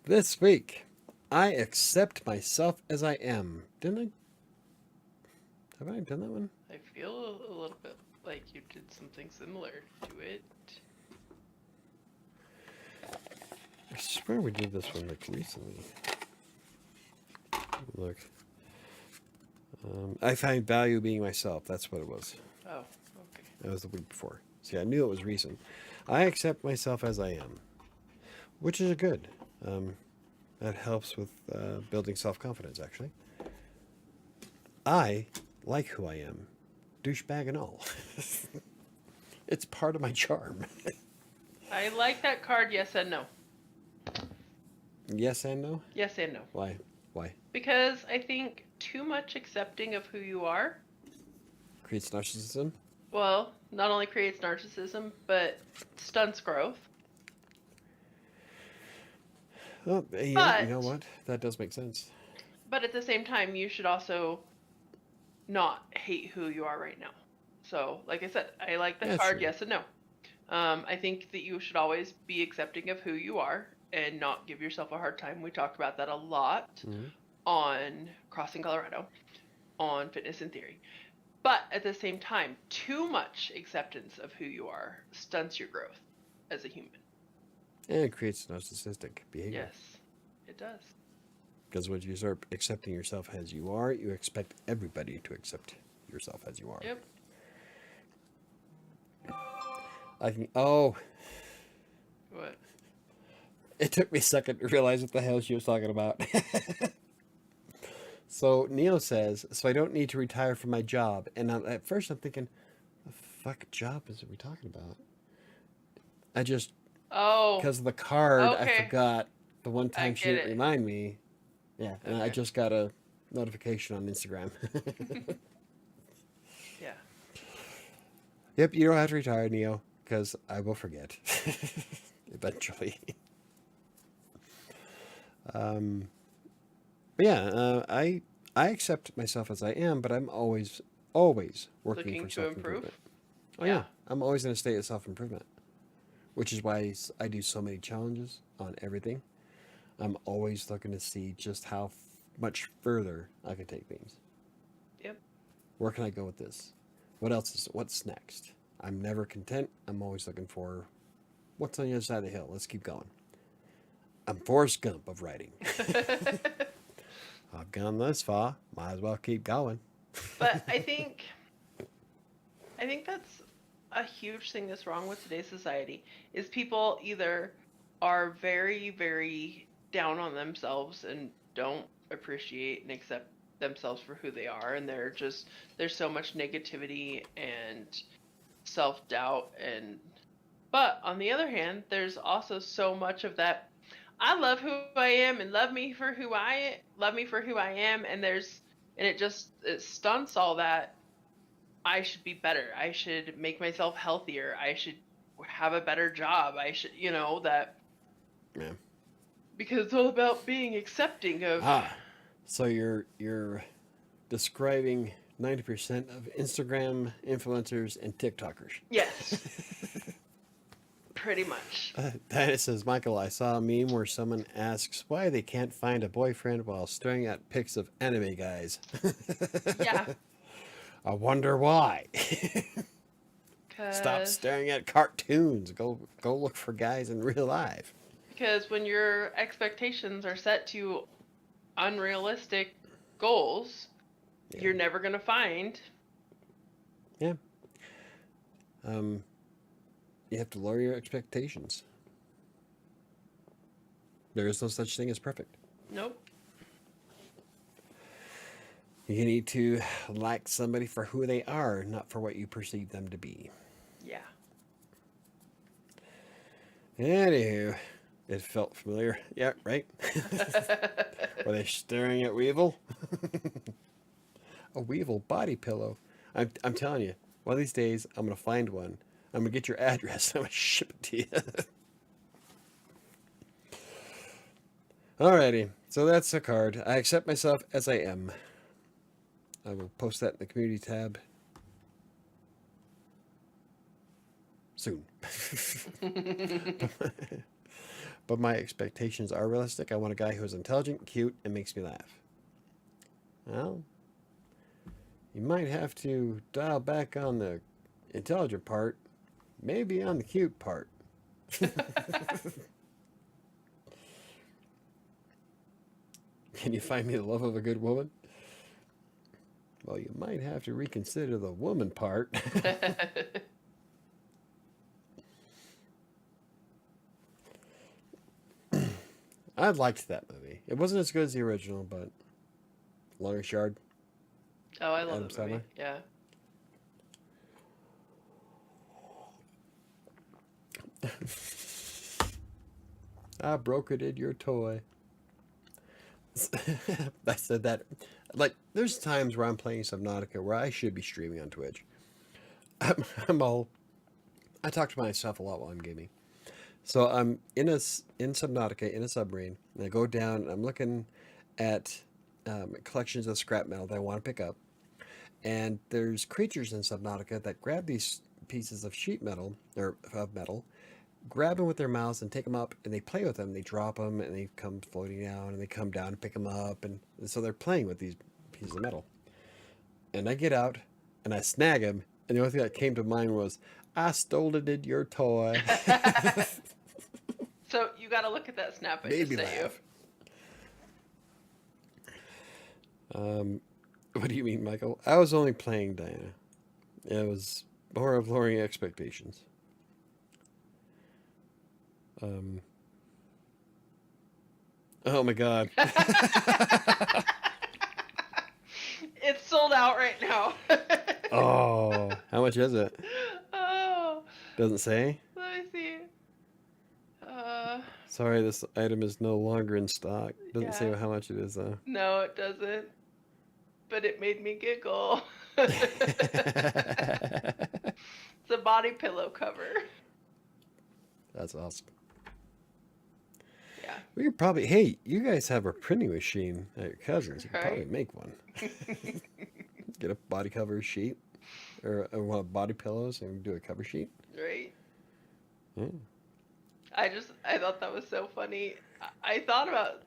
This week, I accept myself as I am. Didn't I? Have I done that one? I feel a little bit like you did something similar to it. I swear we did this one like recently. Look. I find value being myself. That's what it was. Oh, okay. That was the week before. See, I knew it was recent. I accept myself as I am, which is good. That helps with building self-confidence, actually. I like who I am, douchebag and all. It's part of my charm. I like that card, yes and no. Yes and no? Yes and no. Why? Why? Because I think too much accepting of who you are, Creates narcissism? well, not only creates narcissism, but stunts growth. Oh, yeah, But- you know what? That does make sense. But at the same time, you should also not hate who you are right now. So, like I said, I like the That's card, true. yes and no. I think that you should always be accepting of who you are and not give yourself a hard time. We talked about that a lot Mhm. on Crossing Colorado, on Fitness in Theory. But at the same time, too much acceptance of who you are stunts your growth as a human. And it creates narcissistic behavior. Yes, it does. Because when you start accepting yourself as you are, you expect everybody to accept yourself as you are. Yep. I can. Oh, What? it took me a second to realize what the hell she was talking about. So Neo says, so I don't need to retire from my job. And at first I'm thinking, the fuck job is we talking about? I just, Oh, because of the card, I Okay. forgot the one time she get didn't it. remind me. Yeah, and I Okay. just got a notification on Instagram. yeah. Yep, you don't have to retire, Neo, because I will forget eventually. But yeah, I accept myself as I am, but I'm always working Looking for to self improve? improvement. Oh yeah. Yeah. I'm always in a state of self improvement, which is why I do so many challenges on everything. I'm always looking to see just how much further I can take things. Yep. Where can I go with this? What's next? I'm never content. I'm always looking for what's on the other side of the hill. Let's keep going. I'm Forrest Gump of writing. I've gone this far. Might as well keep going. But I think that's a huge thing that's wrong with today's society is people either are very, very down on themselves and don't appreciate and accept themselves for who they are, and there's so much negativity and self-doubt, but on the other hand, there's also so much of that I love who I am and love me for who I am, and it stunts all that. I should be better. I should make myself healthier. I should have a better job. I should, that. Yeah. Because it's all about being accepting of. So you're describing 90% of Instagram influencers and TikTokers. Yes. Pretty much. Diana says, Michael, I saw a meme where someone asks why they can't find a boyfriend while staring at pics of anime guys. Yeah. I wonder why. Stop 'Cause- staring at cartoons. Go look for guys in real life. Because when your expectations are set to unrealistic goals, Yeah. you're never going to find. Yeah. You have to lower your expectations. There is no such thing as perfect. Nope. You need to like somebody for who they are, not for what you perceive them to be. Yeah. Anywho, it felt familiar. Yeah, right? Were they staring at Weevil? A Weevil body pillow. I'm telling you, one of these days, I'm going to find one. I'm going to get your address. I'm going to ship it to you. Alrighty, so that's a card. I accept myself as I am. I will post that in the community tab soon. But my expectations are realistic. I want a guy who is intelligent, cute, and makes me laugh. Well, you might have to dial back on the intelligent part, maybe on the cute part. Can you find me the love of a good woman? Well, you might have to reconsider the woman part. I liked that movie. It wasn't as good as the original, but Longest Yard. Oh, I love Adam that movie. Sandler. Yeah. I brokered your toy. I said that. Like, there's times where I'm playing Subnautica where I should be streaming on Twitch. I'm all. I talk to myself a lot while I'm gaming. So I'm in Subnautica in a submarine, and I go down and I'm looking at collections of scrap metal that I want to pick up, and there's creatures in Subnautica that grab these pieces of sheet metal or of metal, grab them with their mouths and take them up, and they play with them. They drop them and they come floating down, and they come down and pick them up, and so they're playing with these pieces of metal. And I get out and I snag him, and the only thing that came to mind was, "I stole it, your toy." So you got to look at that snap I Made me just sent laugh. What do you mean, Michael? I was only playing Diana. It was more of lowering expectations. Oh my god. It's sold out right now. Oh, how much is it? Oh, Doesn't say. let me see. Sorry, this item is no longer in stock. Doesn't say Yeah. how much it is though. No, it doesn't. But it made me giggle. It's a body pillow cover. That's awesome. Yeah. We could probably. Hey, you guys have a printing machine at your cousin's. You could probably Right. make one. Get a body cover sheet, or one of body pillows, and do a cover sheet. Right. Yeah. I thought that was so funny. I thought about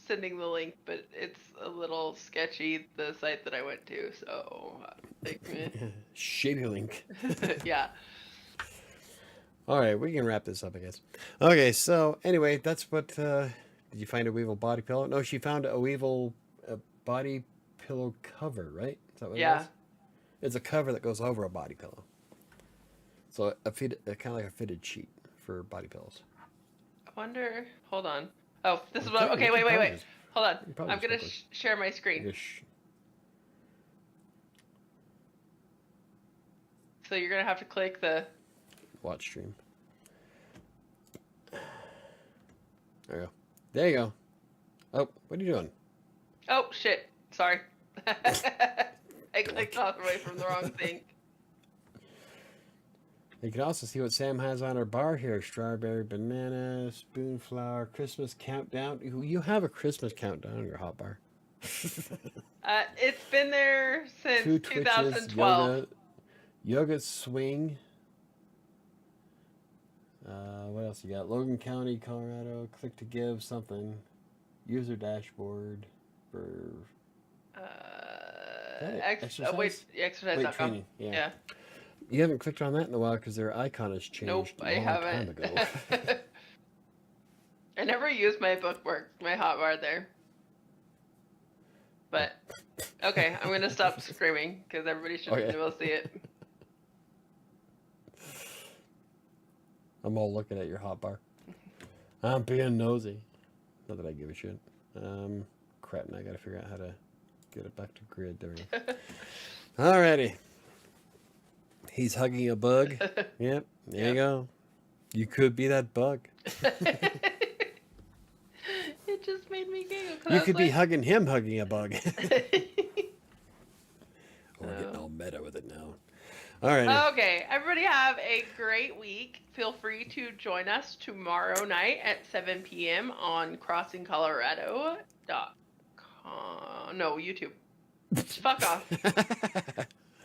sending the link, but it's a little sketchy, the site that I went to, so like, Shady link. yeah. All right, we can wrap this up, I guess. Okay, so anyway, that's what. Did you find a Weevil body pillow? No, she found a Weevil body pillow cover, right? Is that what Yeah. it is? It's a cover that goes over a body pillow. So kind of like a fitted sheet for body pillows. I wonder. Hold on. Oh, this is You what. can- Okay, you wait, can wait, probably wait. just- Hold you on. can probably I'm just gonna click with- share my screen. Just- So you're gonna have to click the. watch stream. There you go. There you go. Oh, what are you doing? Oh shit! Sorry. I clicked all the way from the wrong thing. You can also see what Sam has on her bar here. Strawberry, banana, spoonflower, Christmas countdown. You have a Christmas countdown on your hot bar. It's been there since Two Twitches, 2012. yoga swing. What else you got? Logan County, Colorado. Click to give something. User dashboard for Exercise. Wait, exercise.com. Wait, training. Yeah. Yeah. You haven't clicked on that in a while because their icon has changed. Nope, a I long haven't. Time ago. I never used my bookmark, my hotbar there. But Okay, I'm gonna stop screaming because everybody should Okay. be able to see it. I'm all looking at your hotbar. I'm being nosy. Not that I give a shit. Crap, now I gotta figure out how to get it back to grid. There we go. Alrighty. He's hugging a bug. Yep, there you go. You could be that bug. It just made me giggle. You could be hugging him hugging a bug. We're Oh. getting all meta with it now. Alrighty. Okay, everybody have a great week. Feel free to join us tomorrow night at 7 p.m. on crossingcolorado.com. No, YouTube. Fuck off.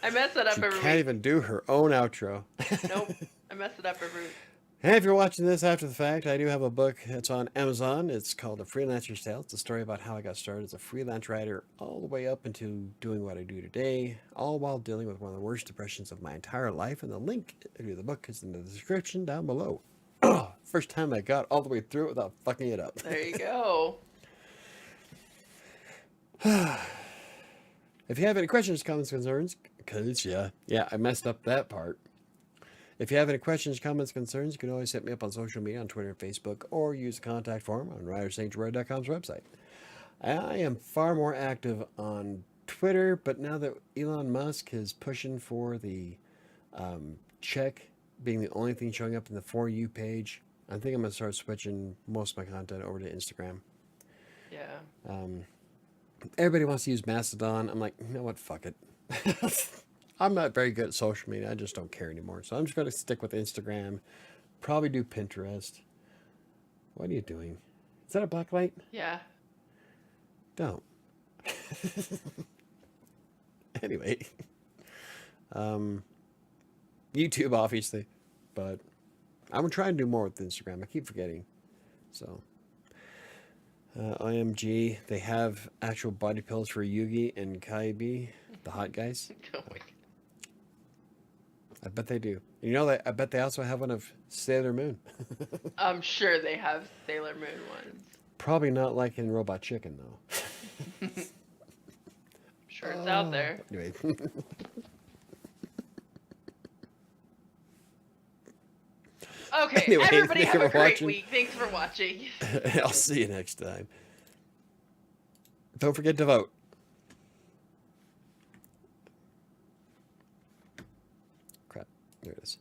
I mess it up She every can't week. even do her own outro. Nope, I mess it up every week. Hey, if you're watching this after the fact, I do have a book that's on Amazon. It's called A Freelancer's Tale. It's a story about how I got started as a freelance writer all the way up into doing what I do today, all while dealing with one of the worst depressions of my entire life. And the link to the book is in the description down below. First time I got all the way through it without fucking it up. There you go. If you have any questions, comments, concerns, because I messed up that part. If you have any questions, comments, concerns, you can always hit me up on social media, on Twitter and Facebook, or use the contact form on WriterSanctuary.com's website. I am far more active on Twitter, but now that Elon Musk is pushing for the check being the only thing showing up in the For You page, I think I'm going to start switching most of my content over to Instagram. Yeah. Everybody wants to use Mastodon. I'm like, you know what? Fuck it. I'm not very good at social media. I just don't care anymore. So I'm just going to stick with Instagram. Probably do Pinterest. What are you doing? Is that a black light? Yeah. Don't. Anyway. YouTube, obviously. But I'm going to try and do more with Instagram. I keep forgetting. So. IMG. They have actual body pills for Yugi and Kaibi, the hot guys. Oh my God. I bet they do. You know, I bet they also have one of Sailor Moon. I'm sure they have Sailor Moon ones. Probably not like in Robot Chicken, though. Sure, it's out there. Anyway. Okay, Anyway, everybody thank you have a for great watching. week. Thanks for watching. I'll see you next time. Don't forget to vote. Crap. There it is.